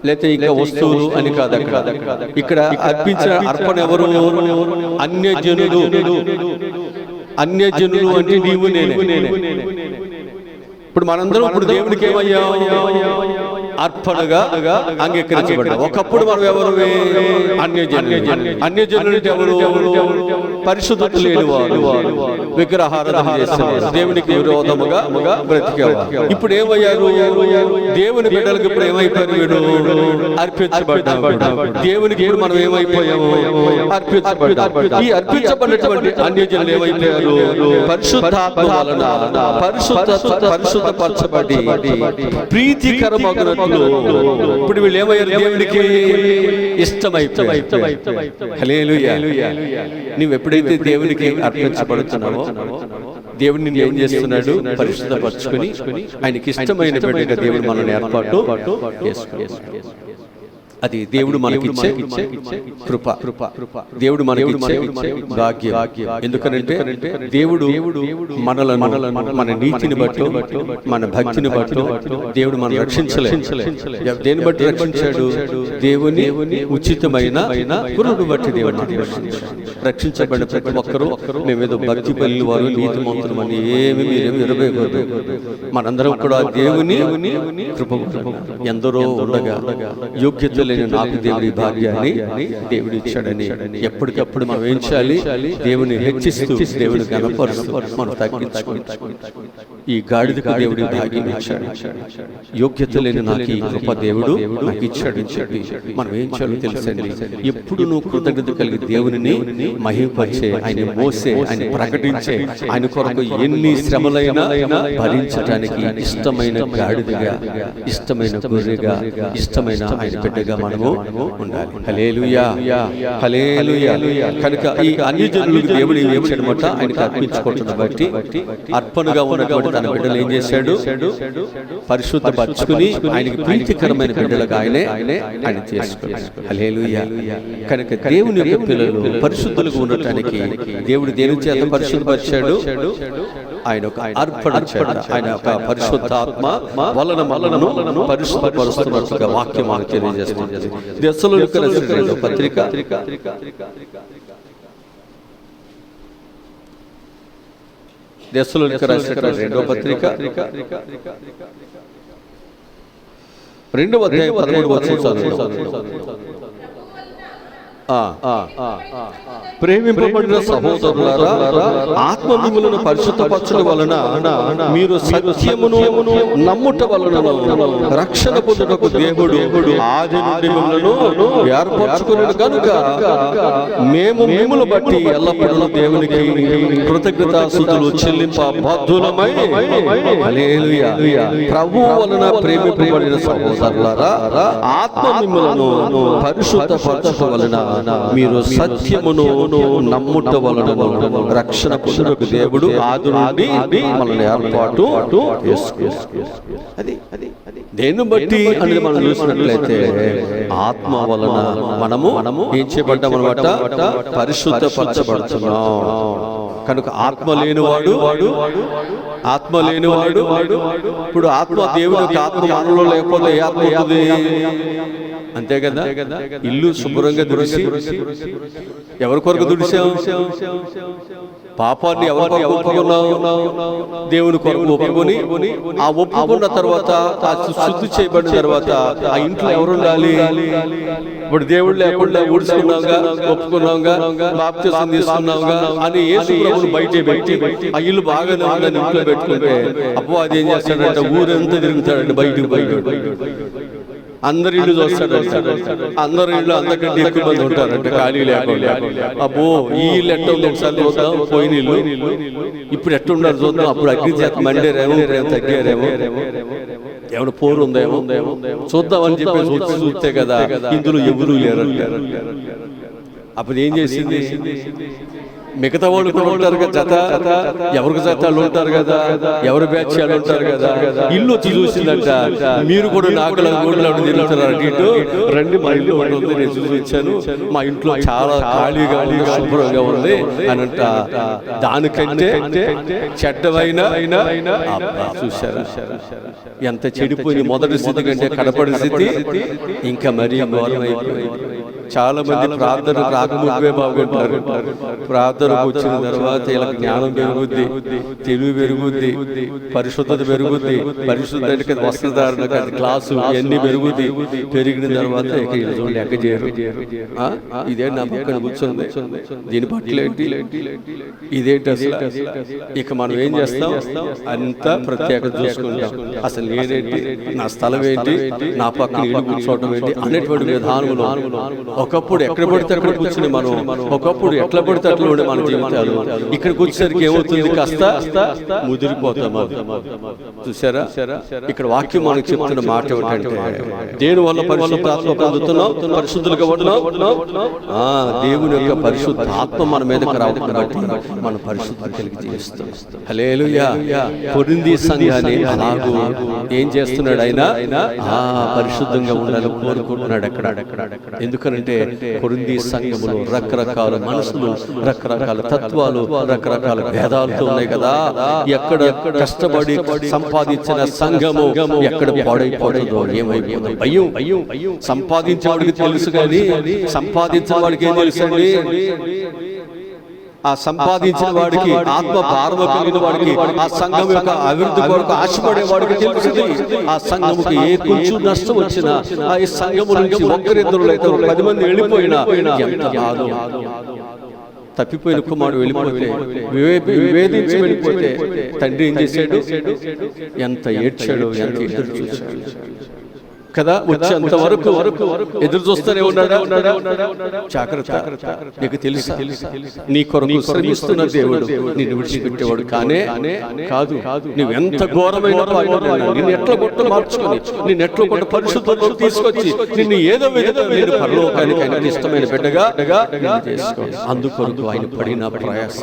లేకపోతే ఇంకా వస్తువులు అని కాదు. ఇక్కడ అర్పించిన అర్పణ ఎవరు? అన్యజనులు అంటే నీవు నేనే. ఇప్పుడు మనందరం ఇప్పుడు దేవునికి ఏమయ్యాం? అర్పణగా అంగీకరించబడ్డాం. ఒకప్పుడు మనం ఎవరు? అన్యజనులు ఎవరు? పరిశుద్ధత లేని వారు, విగ్రహారాధన చేసేవారు, దేవునికి విరోధముగా బ్రతికేవారు. ఇప్పుడు ఏమయ్యారు? దేవుని బిడ్డలకు ఇప్పుడు ఏమైపోయారు? అర్పించబడ్డాము. దేవునికి మనం ఏమైపోయాము? అర్పించబడ్డాము. ఈ అర్పించబడినటువంటి అన్యజనులు ఏమైపోయారు? పరిశుద్ధాత్మ వలన పరిశుద్ధపరచబడి ప్రీతికరమగునట్లు ఇప్పుడు వీళ్ళు ఏమయ్యారు? దేవునికి ఇష్టమైపోయారు. హల్లెలూయా. నువ్వు ఎప్పుడైతే దేవునికి అర్పించబడుతున్నావో దేవుడిని ఏం చేస్తున్నాడు? పరిశుద్ధపరచుకొని ఆయనకి ఇష్టమైన బిడ్డగా దేవుడు మనల్ని ఏర్పాటు చేసుకున్నాడు. అది దేవుడు మనకిచ్చే కృప, దేవుడు మనకిచ్చే భాగ్యం. ఎందుకనంటే దేవుడు మనలను మన నీతిని బట్టి, మన భక్తిని బట్టి దేవుడు మనం రక్షించలేదు. దేని బట్టి రక్షించాడు? దేవుని ఉచితమైన కృపను బట్టి దేవుడు రక్షించబడిన ప్రతి ఒక్కరూ మేమేదో భక్తి పల్లి వారు నీతి మంతులు అని ఏమి ఇరవైకూడదు. మనందరం కూడా దేవుని కృప. ఎందరో ఉండగా యోగ్యత లేని నాకు దేవుడి భాగ్యాన్ని దేవుడు ఇచ్చాడని ఎప్పటికప్పుడు మనం ఏం చేయాలి? దేవుని హెచ్చిస్తూ దేవుని కనపరుస్తూ మనం తగ్గించుకుంటాం. ఈ గాడిదకు దేవుడి భాగ్యం ఇచ్చాడు. యోగ్యత లేని నాకు ఈ కృప దేవుడు నాకు ఇచ్చాడని చెప్పి మనం ఏం చేయాలో తెలుసండి. ఎప్పుడు నువ్వు కృతజ్ఞత కలిగి దేవుని మహిమపరిచే, ఆయన మోసే, ఆయన ప్రకటించే, ఆయన కొరకు ఎన్ని శ్రమలైనా భరించడానికి ఇష్టమైన గాడిదగా, ఇష్టమైన గొర్రెగా, ఇష్టమైన ఆయన బిడ్డగా మనము ఉండాలి. హల్లెలూయా, హల్లెలూయా. కనుక ఈ అన్యజనులకు దేవుడు ఏం చేయడమట? ఆయనకు అర్పించుకోవడం బట్టి అర్పణగా ఉన్నటువంటి తన బిడ్డలు ఏం చేశాడు? పరిశుద్ధపరచుకుని ఆయనకి ప్రీతికరమైన బిడ్డలుగా ఆయన చేసుకున్నాడు. హల్లెలూయా. కనుక దేవుని యొక్క పిల్లలు పరిశుద్ధులుగా ఉండటానికి దేవుడు దేని చేత పరిశుద్ధపరిచాడు? ఆయన ఒక అర్పణ చేత, ఆయన ఒక పరిశుద్ధాత్మ వలన మనలను పరిశుద్ధపరుస్తున్నట్టుగా వాక్యం మనకు తెలియజేస్తుంది. దెస్సలోనికయులకు రాసిన రెండవ పత్రిక 2వ అధ్యాయం 13వ వచనం చదువుదాం. ప్రేమింపబడిన సహోదరులారా, ఆత్మ మిమ్ములను పరిశుద్ధపరచుట వలన మీరు సత్యమును నమ్ముట వలన రక్షణ పొందుటకు దేవుడు ఆది నుండి మిమ్ములను ఏర్పరచుకున్నాడు. కనుక మేము మిమ్ములను బట్టి ఎల్లప్పుడూ దేవునికి కృతజ్ఞతాస్తుతులు చెల్లింప బాధ్యులమై హల్లెలూయా. ప్రభువు వలన ప్రేమింపబడిన సహోదరులారా, ఆత్మ మిమ్ములను పరిశుద్ధపరచుట వలన మీరు సత్యమును నమ్ముట వలన రక్షణ పొందుటకు దేవుడు ఆది నుండి మనల్ని ఏర్పాటు చేసుకున్నాడు. దేన్ని బట్టి అనేది మనం చూసినట్లయితే ఆత్మ వలన మనము ఏం చేయబడ్డామన్నమాట? పరిశుద్ధపరచబడుతున్నాం. కనుక ఆత్మ లేనివాడు ఇప్పుడు ఆత్మ దేవుడికి ఆత్మ మనలో లేకపోతే ఏ ఆత్మ అవుతుంది? అంతే కదా. ఇల్లు శుభ్రంగా దుడిసి ఎవరి కొరకు దుడిసావు? పాపాన్ని ఎవరు ఒప్పుకున్నావు? దేవుని కొరకు ఒప్పుకొని, ఆ ఒప్పుకున్న తర్వాత శుద్ధి చేయబడిన తర్వాత ఆ ఇంట్లో ఎవరు ఉండాలి? ఇప్పుడు దేవుడు లేకుండా ఊడ్చుకున్నావుగా, ఒప్పుకున్నావుగా, బాప్తిసం తీసుకున్నావుగా అని యేసు ప్రభువును బయట పెట్టి ఆ ఇల్లు బాగానే ఉందని ఇంట్లో పెట్టుకుంటే అపవాది ఏం చేస్తాడంటే ఊరంతా తిరుగుతాడండి. బయట అందరి ఇల్లు చూస్తాడు. అందరి ఇల్లు అందరికంటే ఎక్కువ మంది ఉంటారంటే ఖాళీ లేకుండా. అబ్బో ఈ ఇల్లు ఎట్ట ఉంది ఒకసారి చూద్దాం, పోయిన ఇల్లు ఇప్పుడు ఎట్ట ఉన్నారు చూద్దాం. అప్పుడు అగ్ని చేత మండేరేమో, తగ్గారేమో, ఏమైనా పోరు ఉందేమో చూద్దామని చెప్పేసి చూస్తే కదా ఇందులో ఎవరూ లేరు. అప్పుడు ఏం చేసింది? మిగతా వాళ్ళు కూడా ఉంటారు కదా, జత ఎవరికి జతాలు ఉంటారు కదా, ఎవరి బ్యాచ్ వాళ్ళు ఉంటారు కదా. ఇల్లు వచ్చి చూసిందంట, మీరు కూడా నాకు తిరుగుతున్నారు ఇటు రండి, మా ఇల్లు ఉంటుంది, నేను చూసి వచ్చాను, మా ఇంట్లో చాలా ఖాళీగా ఉంది, శుభ్రంగా ఉంది అని అంట. దానికంటే చెడ్డవైన చూశారా ఎంత చెడిపోయింది. మొదటి స్థితి కంటే కడపడి స్థితి ఇంకా మరీ ఘోరమైపోయింది. చాలా మంది ప్రార్థన రాకముందే బాగుంటారు, ప్రార్థనకు వచ్చిన తర్వాత ఇలా జ్ఞానం పెరుగుద్ది, తెలివి పెరుగుద్ది, పరిశుద్ధత పెరుగుద్ది, పరిశుద్ధ వస్త్రధారణ క్లాసు ఇవన్నీ పెరుగుద్ది. పెరిగిన తర్వాత ఇక లెక్క చేయరు. ఇదే నా పక్కన కూర్చుంది, దీని పట్లేంటి, ఇదేంటి అసలు. ఇక మనం ఏం చేస్తాం? అంతా ప్రత్యేకత చూసుకుంటాం. అసలు నేనేంటి, నా స్థలం ఏంటి, నా పక్కన ఇల్లు కూర్చోవడం ఏంటి అనేటువంటి విధానంలో ఒకప్పుడు ఎక్కడ పడితే అక్కడ కూర్చుని మనం, ఒకప్పుడు ఎట్లా పడితే అట్లా ఉండే మన జీవితాలు. ఇక్కడికి వచ్చేసరికి ఏమవుతుంది? కాస్త ముదిరిపోతాం. చూసారా? ఇక్కడ వాక్యం మనకు చెప్తున్న మాట ఏమిటంటే, దేని వల్ల పరిశుద్ధాత్మ పొందుతున్నాం, పరిశుద్ధులుగా ఉంటున్నాం. దేవుని యొక్క పరిశుద్ధ ఆత్మ మన మీదకి రావడం బట్టి మన పరిశుద్ధ కలిగి జీవిస్తాం. హల్లెలూయా. కొరింథీ సంఘాన్ని అలాగూ ఏం చేస్తున్నాడు? ఆయన పరిశుద్ధంగా ఉండాలని కోరుకుంటున్నాడు. ఎందుకనంటే కొరింథీ సంఘములో రకరకాల మనసులు, రకరకాల తత్వాలు, రకరకాల భేదాలతో ఉన్నాయి కదా. ఎక్కడ కష్టపడి సంపాదించిన సంఘము ఎక్కడ పాడైపోతుందో, ఏమైపోతుందో భయం. సంపాదించేవాడికి తెలుసు కానీ సంపాదించిన వాడికి ఏం తెలుసండి? ఆ సంపాదించిన వాడికి, ఆత్మ భారమ కలిగిన వాడికి, ఆ సంఘం యొక్క అభివృద్ధి కొరకు ఆశపడే వాడికి తెలుస్తుంది. ఆ సంఘముకి ఏ కొంచెం నష్టం వచ్చినా, ఆ సంఘము నుంచి ఒక్కరిద్దరు అయితే 10 మంది వెళ్ళిపోయినా ఎంత బాధ. తప్పిపోయిన కుమారుడు వెళ్ళిపోతే, వివేదించి వెళ్ళిపోతే తండ్రి ఏం చేశాడు? ఎంత ఏడ్చాడు, ఎంత ఎదురు చూశాడు కదా. వచ్చేంత వరకు ఎదురు చూస్తూనే ఉన్నాడా? జాగ్రత్త. నీకు తెలుసా, నీ కొరకు శ్రమిస్తున్న దేవుడు నిన్ను విడిచిపెట్టేవాడు కానే కాదు. నువ్వు ఎంత ఘోరమైన నిన్ను ఎట్ల కొట్ట మార్చుకొని, నిన్ను ఎట్ల కొట్ట పరిశుద్ధంలో తీసుకొచ్చి నిన్ను ఏదో విధంగా నేను పరలోకానికి ఆయనకి ఇష్టమైన బిడ్డగా చేసుకో. అందుకొరకు ఆయన పడిన ప్రయాస,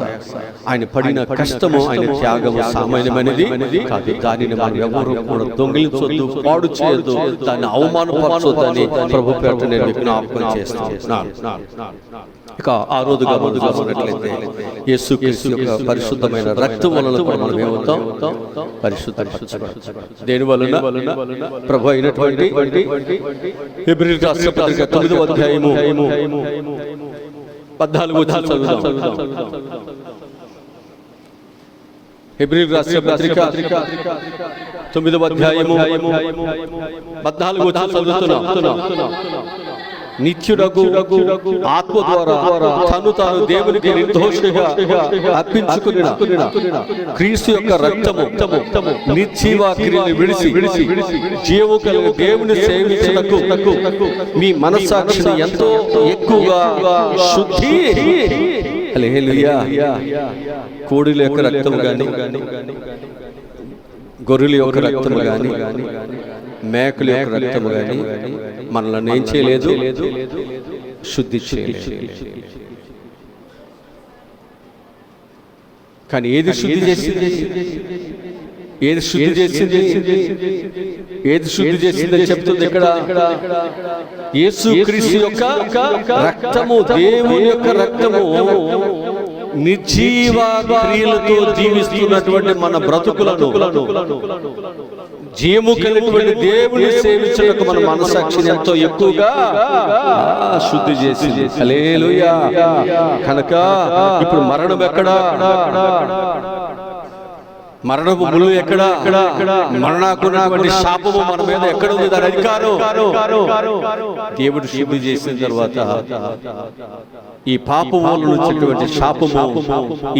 ఆయన పడిన కష్టము, ఆయన త్యాగము సామాన్యమైనది కాదు. దానిని మనం ఎవరు కూడా దొంగిలించొద్దు, పాడు చేయొద్దు, అవమానపరచొద్దని ప్రభు పేరుతో నేను జ్ఞాపకం చేస్తున్నాను. ఇక ఆరోదుగా ముందుగా ఉన్నట్లయితే యేసుక్రీస్తు యొక్క పరిశుద్ధమైన రక్తం వలన మనం ఏమవుతాం? పరిశుద్ధపరచబడతాం. దేని వలన? ప్రభు అయినటువంటి హెబ్రీయులకు రాసిన పత్రిక 9వ అధ్యాయము 14వ వచనం చదువుదాం. హెబ్రీయులకు రాసిన పత్రిక 9వ అధ్యాయము 14వ వచనం చదువుతున్నాం. నిత్యుడగు ఆత్మ ద్వారా తాను దేవునికి నిర్దోషిగా అర్పించుకున్న క్రీస్తు యొక్క రక్తము నిర్జీవ క్రియలను విడిచి జీవము కలిగిన దేవుని సేవించుటకు మీ మనస్సాక్షిని ఎంతో ఎక్కువగా శుద్ధి. హల్లెలూయా. కోడిల యొక్క రక్తము గాని, గొర్రెల యొక్క రక్తము గాని, మేకల యొక్క రక్తము గాని మనల్ని ఏం చేయలేదు? శుద్ధి చేయలేదు. కానీ ఏది శుద్ధి చేసింది? ఏది శుద్ధి చేసింది? ఏది శుద్ధి చేసిందని చెప్తుంది ఇక్కడ. యేసుక్రీస్తు యొక్క రక్తము, దేవుని యొక్క రక్తము నిర్జీవ క్రియలతో జీవిస్తున్నటువంటి మన బ్రతుకులను జీవము కలిగినటువంటి దేవుని సేవించడానికి మన మనసాక్షిని ఎంతో ఎక్కువగా శుద్ధి చేసింది. హల్లెలూయా. కనుక ఇప్పుడు మరణం ఎక్కడ? మరణము ముళ్ళు ఎక్కడ? మరణాకున్నటువంటి శాపము మన మీద ఎక్కడ ఉంది? దాని అధికారం దేవుడు శుద్ధి చేసిన తర్వాత ఈ పాపము వల్ల వచ్చేటువంటి శాపము,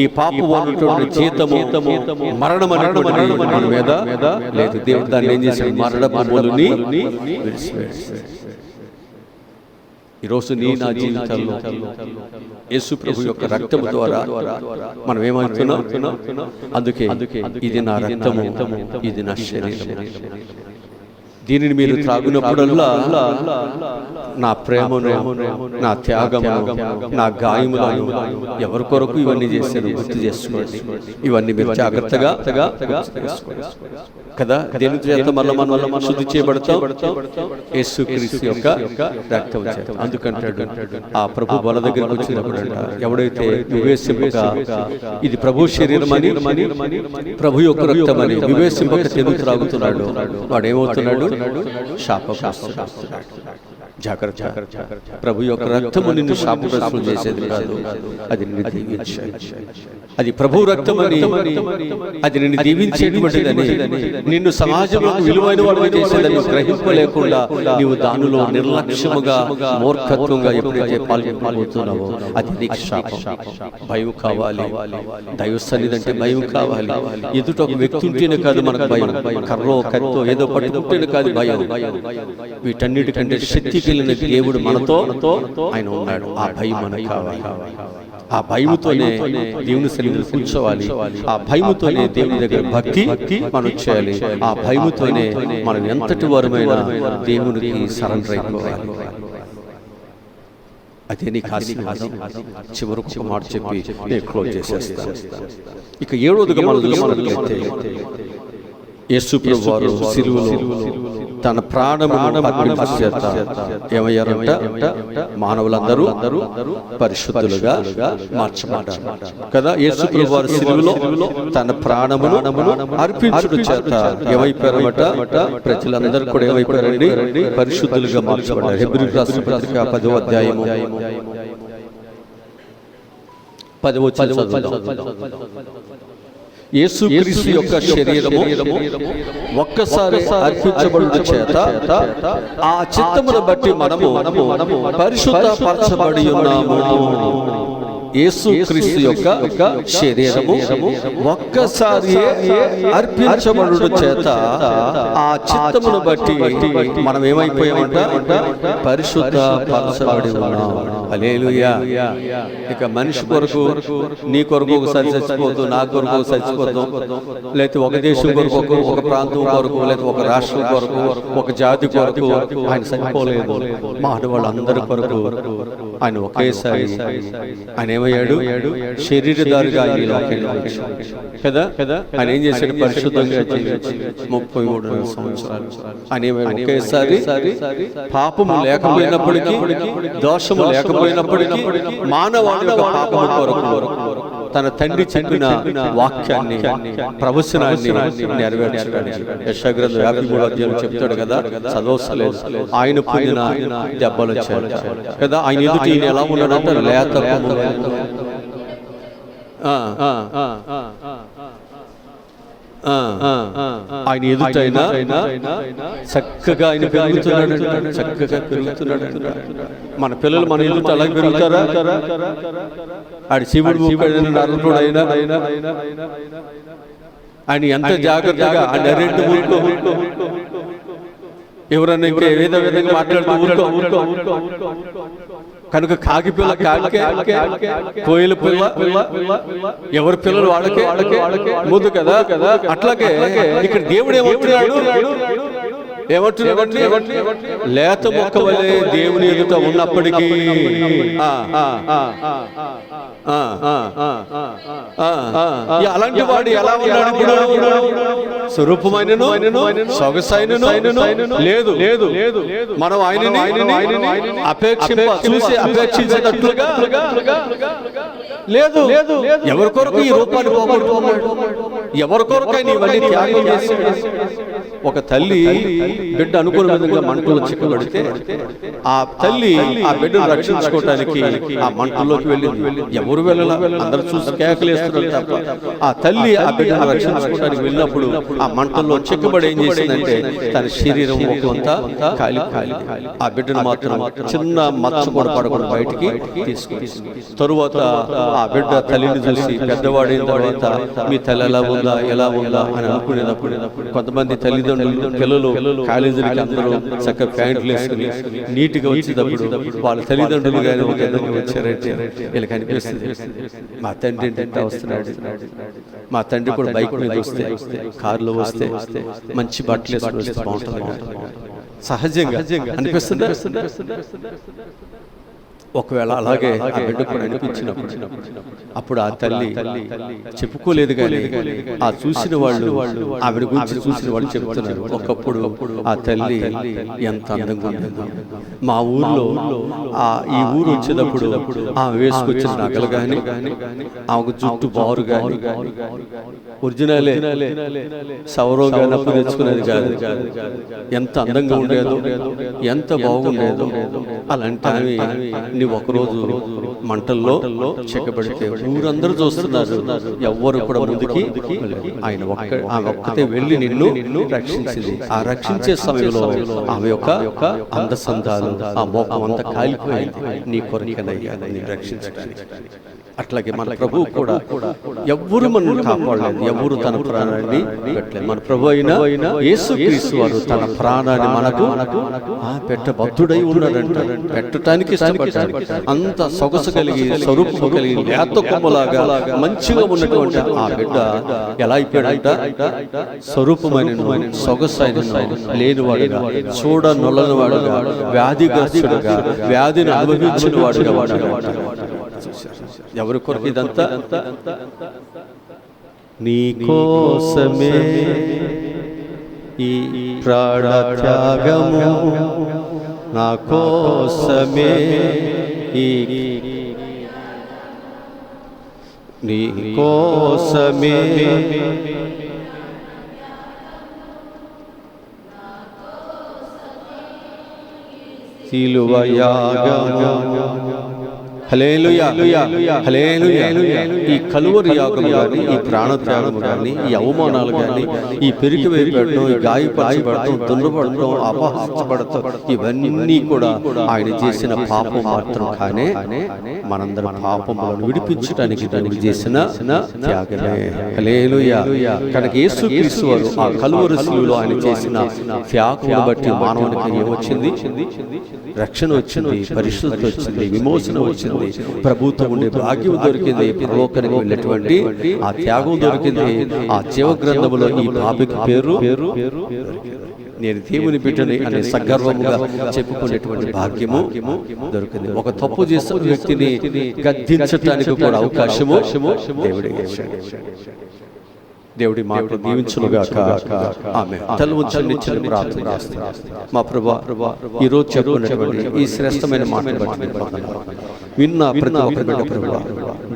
ఈ పాపము వల్ల వచ్చేటువంటి జీతము, మరణం అనేటువంటి మన మీద లేదు. దేవుడు దాన్ని ఏం చేశాడు? మరణపు ముళ్ళుని విడిచివేశాడు. ఈరోజు నా జీవితంలో యేసు ప్రభు యొక్క రక్తము ద్వారా మనం ఏమవుతున్నాం? అందుకే ఇది నా రక్తము, ఇది నా శరీరము. దీనిని మీరు త్రాగినప్పుడల్లా నా ప్రేమను, నా త్యాగమును, నా గాయములను ఎవరి కొరకు ఇవన్నీ చేశారు గుర్తు చేసుకోండి. ఇవన్నీ మీరు జాగ్రత్తగా కదా. దేని చేత మళ్ళీ మనం శుద్ధి చేయబడతాం? యేసుక్రీస్తు యొక్క రక్తం చేత. అందుకంటాడు ఆ ప్రభు బల దగ్గరకు వచ్చినప్పుడు ఎవడైతే వివేశింపక ఇది ప్రభు శరీరం అని, ప్రభు యొక్క రక్తం అని వివేశింపక తెలుగు త్రాగుతున్నాడు, వాడు ఏమవుతున్నాడు? శాపగ్రస్తుడు. జాగ్రత్త. ప్రభు యొక్క రక్తము నిన్ను శాపగ్రస్తులు చేసేది కాదు, అది నిన్ను దీవించేది. అది ప్రభు రక్తం అని, అది నిన్ను దీవించేటువంటిదని, నిన్ను సమాజంలో విలువైన వాడు చేసేదని గ్రహింపలేకుండా నీవు దానిలో నిర్లక్ష్యముగా మూర్ఖత్వంగా ఎప్పుడైతే పాల్గొనబోతున్నావో అది నీకు శాపం. భయం కావాలి. దైవ సన్నిధి అంటే భయం కావాలి. ఎదుట ఒక వ్యక్తి ఉంటేనే కాదు మనకు భయం, కర్రో కత్తో ఏదో పట్టుకుంటేనే కాదు భయం. వీటన్నిటికంటే శక్తి కలిగిన దేవుడు మనతో ఆయన ఉన్నాడు. ఆ భయం మనకు కావాలి. ఆ భయముతోనే దేవుని సన్నిధిలో కూర్చోవాలి. ఆ భయముతోనే దేవుని దగ్గర భక్తి మనం చేయాలి. ఆ భయముతోనే మనం ఎంతటి వరమైన దేవునికి సరెండర్ అయిపోవాలి. అదే నీకు ఆశీర్వాదం. చివరకు ఒక మాట చెప్పి నేను క్లోజ్ చేసేస్తాను. ఇక 7వదిగా మనం చూసినట్లయితే యేసు ప్రభువు వారు సిలువలో తన ప్రాణమును అర్పించేత ఏమయ్యారంట? మానవులందరూ పరిశుద్ధులుగా మార్చబడ్డారు కదా. యేసు ప్రభువు వారు సిలువలో తన ప్రాణమును అర్పించుట చేత ఏమైపోయారట? ప్రజలందరూ కూడా ఏమైపోయారండి? పరిశుద్ధులుగా మార్చబడ్డారు. హెబ్రీయులకు రాసిన పత్రిక 10వ అధ్యాయము 10వ వచనం. యేసుక్రీస్తు యొక్క శరీరము ఒక్కసారి అర్పించబడుట చేత ఆ చిత్తమును బట్టి మనము పరిశుద్ధపరచబడి ఉన్నాము. యేసుక్రీస్తు యొక్క శరీరము ఒక్కసారి అర్పించబడుట చేత ఆ చిత్తమును బట్టి మనం ఏమైపోయామంట? పరిశుద్ధపరచబడి ఉన్నాము. హల్లెలూయా. ఇక మనిషి కొరకు, నీ కొరకు ఒకసారి చచ్చిపోతూ, నా కొరకు ఒకసారి చచ్చిపోతాం, లేకపోతే ఒక దేశం కొరకు, ఒక ప్రాంతం కొరకు, లేకపోతే ఒక రాష్ట్రం కొరకు, ఒక జాతి కొరకు ఆయన చనిపోలేదు. మానవాళ్ళందరి కొరకు ఆయన ఒకేసారి ఆయన ఏమయ్యాడు? శరీరధారిగా కదా. ఆయన ఏం చేశాడు? పరిశుద్ధంగా 33 సంవత్సరాలు ఆయన ఒకేసారి పాపము లేకపోయినప్పటికీ, దోషము లేకపోయినప్పటికీ మానవాళి పాపము కొరకు తన తండ్రి చెప్పిన వాక్యాన్ని, ప్రవచనాన్ని నెరవేర్చడానికి యెషయా గ్రంథం 53వ అధ్యాయం చెప్తాడు కదా. చదవలేదు. ఆయన పొందిన దెబ్బలు కదా. ఆయన ఎదుటి ఎలా ఉన్నాడంటే లేత ఆయన ఎదుటైనా చక్కగా ఆయన పెరుగుతున్నాడు, చక్కగా పెరుగుతున్నాడు. మన పిల్లలు మన ఎదుట అలాగే పెరుగుతారా? ఆడి శివుడు నరుడైనా ఆయన ఎంత జాగ్రత్తగా ఆ నరేంద్ర ఊరుకో, ఎవరన్నా ఇంకా ఏదో విధంగా మాట్లాడుతూ ఊరుకో. కనుక కాకి పిల్ల కాకే, కోయిల పిల్ల ఎవరి పిల్లలు వాళ్ళకే ముందు కదా. అట్లాగే ఇక్కడ దేవుడు ఏమంటున్నాడు? లేత మొక్క వలె దేవుని ఎదుట ఉన్నప్పటికీ అలాంటి వాడు ఎలా ఉన్నాడు? స్వరూపమైనను సొగసైనను లేదు. మనం ఆయనని అపేక్షించినట్లుగా లేదు. ఎవరి కొరకు ఈ రూపాన్ని పోగొట్టుకున్నాడు? ఎవరి కొరకు ఆయన ఇవన్నీ త్యాగం చేశాడు? ఒక తల్లి బిడ్డ అనుకున్న విధంగా మంటలో చిక్కబడితే ఆ తల్లి ఆ బిడ్డను రక్షించుకోవటానికి ఆ మంటల్లోకి వెళ్ళింది. ఎవరు వెళ్ళాల? అందరూ చూసి కేకలేస్తున్నారు తప్ప ఆ తల్లి ఆ బిడ్డను రక్షించుకోవడానికి వెళ్ళినప్పుడు ఆ మంటల్లో చిక్కబడి ఏం చేసిందంటే తన శరీరం ఒకంతా కాలి ఆ బిడ్డను మాత్రం చిన్న మచ్చ కూడా పడకుండా బయటికి తీసుకుంది. తరువాత ఆ బిడ్డ తల్లిని చూసి పెద్దవాడైన తర్వాత మీ తల్లి ఎలా ఉందా అని అనుకునేటప్పుడు కొంతమంది తల్లిదండ్రులు తల్లిదండ్రులు పిల్లలు కాలేజీలకి అందరూ చక్కగా ప్యాంట్లు వేసుకుని నీట్గా వచ్చేటప్పుడు వాళ్ళ తల్లిదండ్రులు కానీ ఒక ఎదురుగా వచ్చారంటే వీళ్ళకి అనిపిస్తుంది, మా తండ్రి ఏంటంటే వస్తున్నాడు, మా తండ్రి కూడా బైక్ మీద వస్తే, కారులో వస్తే, మంచి బట్టలు వేసుకుని వస్తే బాగుంటుంది, సహజంగా అనిపిస్తుంది. ఒకవేళ అలాగే ఆ బిడ్డ కూడా అనిపించినప్పుడు అప్పుడు ఆ తల్లి చెప్పుకోలేదు, కానీ ఆ చూసిన వాళ్ళు, ఆవిడ గురించి చూసిన వాళ్ళు చెప్తున్నారు, ఒకప్పుడు ఆ తల్లి ఎంత అందంగా ఉండేది, మా ఊర్లో ఈ ఊరు వచ్చేటప్పుడు ఆమె వేసుకొచ్చిన నగలు కానీ, ఆమెకు జుట్టు బారు కానీ ఒరిజినలే, సౌరవ్ గాని అప్పు తెచ్చుకునేది కాదు, ఎంత అందంగా ఉండేదో, ఎంత బాగుండేదో. అలాంటి నువ్వు ఒకరోజు మంటల్లో చెక్కబడితే ఊరందరూ చూస్తున్నారు, ఎవ్వరు కూడా ముందుకి ఆయన ఆమె ఒక్కతే వెళ్ళి నిన్ను రక్షించింది. ఆ రక్షించే సమయంలో ఆమె యొక్క అందసందాలు, ఆ మోకం అంతా కాలిపోయింది, నీ కొరకేనయ్యా నిన్ను రక్షించడానికి. అట్లాగే మన ప్రభువు కూడా ఎవ్వరు మనల్ని కాపాడలేదు, ఎవరు తన ప్రాణాన్ని పెట్టలేదు. మన ప్రభు అయిన యేసుక్రీస్తు వారు తన ప్రాణాన్ని మనకు పెట్టబద్ధుడై ఉన్నాడంట, పెట్టడానికి ఇష్టపడ్డాడు. అంత సొగసు కలిగి, స్వరూపము కలిగి, లేత కొమ్మలాగా మంచిగా ఉన్నటువంటి ఆ బిడ్డ ఎలా అయిపోయాడంట, స్వరూపమైన సొగసైన లేనివాడుగా, చూడ నొల్లనివాడుగా, వ్యాధిగ్రస్తుడుగా, వ్యాధిని అనుభవించిన వాడుగా వాడు. ఎవరి కొరకు ఇదంతా? నీ కోసమే ఈ ప్రాణ త్యాగము, నా కోసమే ఈ, నీ కోసమే సిలువ యాగము. హల్లెలూయా, హల్లెలూయా. ఈ కలువరి యాగము కానీ, ఈ ప్రాణత్యాగము కానీ, ఈ అవమానాలు కానీ, ఈ పెరిగి వేయబడటం, ఈ గాయపరచబడటం, దున్నబడటం, అపహసించబడటం, ఇవన్నీ కూడా ఆయన చేసిన పాపం మాత్రం కానీ మనందరం పాపములను విడిపించడానికి దానికి చేసిన త్యాగమే. హల్లెలూయా. కనుక యేసుక్రీస్తు వారు ఆ కలువరి శిలువలో ఆయన చేసిన త్యాగమును బట్టి మానవునికి ఏమొచ్చింది? రక్షణ వచ్చింది, పరిశుద్ధత వచ్చింది, విమోచన వచ్చింది, ప్రభుత్వం ఉండే భాగ్యం దొరికింది, పరలోకానికి వెళ్ళేటువంటి ఆ త్యాగం దొరికింది. ఆ జీవ గ్రంథములో ఈ పాపికి పేరు నేను దేవుని బిడ్డని అనే సగర్వముగా చెప్పుకునేటువంటి భాగ్యము దొరికింది. ఒక తప్పు చేసిన వ్యక్తిని గద్దించడానికి కూడా అవకాశము దేవుడే ఇచ్చాడు. దేవుడి మాటలు దీవించునుగాక. ఆమేన్. తల వంచండి, చిన్న ప్రార్థన చేస్తాం. మా ప్రభువా, ఈ రోజు చెప్పుకున్నటువంటి ఈ శ్రేష్టమైన మాటలు బట్టి విన్న ప్రతి ఒక్క బిడ్డ ప్రభువా,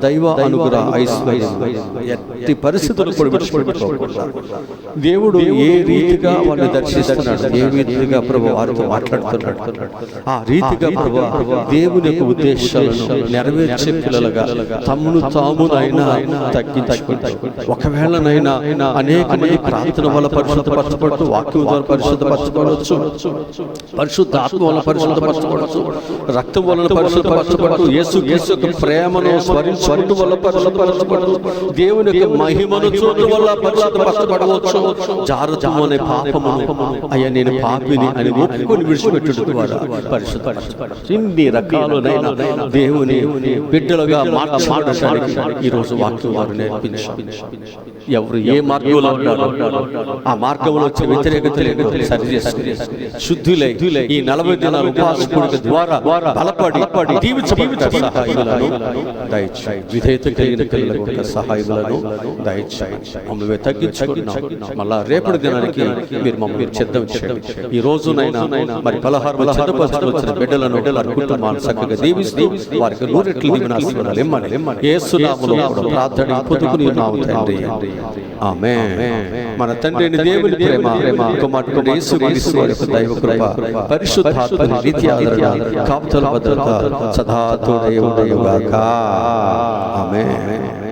దైవ అనుగ్రహ ఐశ్వర్యం ఎట్టి పరిస్థితులు కూడా విడిచిపెట్టుకోకుండా దేవుడు ఏ రీతిగా వాళ్ళని దర్శిస్తున్నాడు, ఏ రీతిగా ప్రభు వారితో మాట్లాడుతున్నాడు, ఆ రీతిగా ప్రభు దేవుని యొక్క ఉద్దేశాలను నెరవేర్చే పిల్లలుగా తమను తామునైనా తగ్గించుకుంటారు. ఒకవేళనైనా అనేక మంది ప్రార్థన వల్ల పరిశుద్ధపరచబడుతూ, వాక్యం ద్వారా పరిశుద్ధపరచబడవచ్చు, పరిశుద్ధ ఆత్మ వల్ల పరిశుద్ధపరచబడవచ్చు, రక్తం వలన పరిశుద్ధపరచబడుతూ, యేసు ప్రేమను స్మరించడం వల్ల పరిశుద్ధపరచబడవచ్చు, దేవుని యొక్క మహిమను చూడడం వల్ల పరిశుద్ధపరచబడవచ్చు. జారజము అనే పాపమును, అయ్యా నేను పాపిని అని ఒప్పుకొని విడిచిపెట్టడం ద్వారా పరిశుద్ధపరచబడవచ్చు. ఇన్ని రకాలైన దేవుని బిడ్డలుగా మార్చడానికి ఈరోజు వాక్యం వారు నేర్పించారు. ఎవరు ఏ మార్గంలో ఉన్నారో ఆ మార్గంలో వచ్చే వ్యతిరేకతలను సరిచేసుకుని శుద్ధులై ఈ 40 దినాల ఉపవాస కూడిక ద్వారా బలపడి దీవించబడ్డ సహాయములను దయచేయండి. విధేయత కలిగిన పిల్లలకు సహాయములను దయచేయండి. మమ్మల్ని తగ్గించుకుంటున్నాం. మళ్ళా రేపటి దినానికి మీరు మమ్మల్ని సిద్ధం చేయండి. ఈ రోజునైనా మరి పలహారములు సిద్ధపరచుకొచ్చిన బిడ్డలను, వారి కుటుంబాలను చక్కగా దీవిస్తూ వారికి 100 రెట్లు దీవెనాశీర్వాదాలు ఇమ్మని యేసు నామములో ప్రార్థన పొందుకుని ఉన్నాము తండ్రి. ఆమేన్. మన తండ్రి అయిన దేవుని ప్రేమ, కుమారుడు యేసుక్రీస్తు వారి దైవ కృప, పరిశుద్ధాత్మ నిత్య ఆదరణ, కాపుదల భద్రత సదా తోడై ఉండుగాక. ఆమేన్.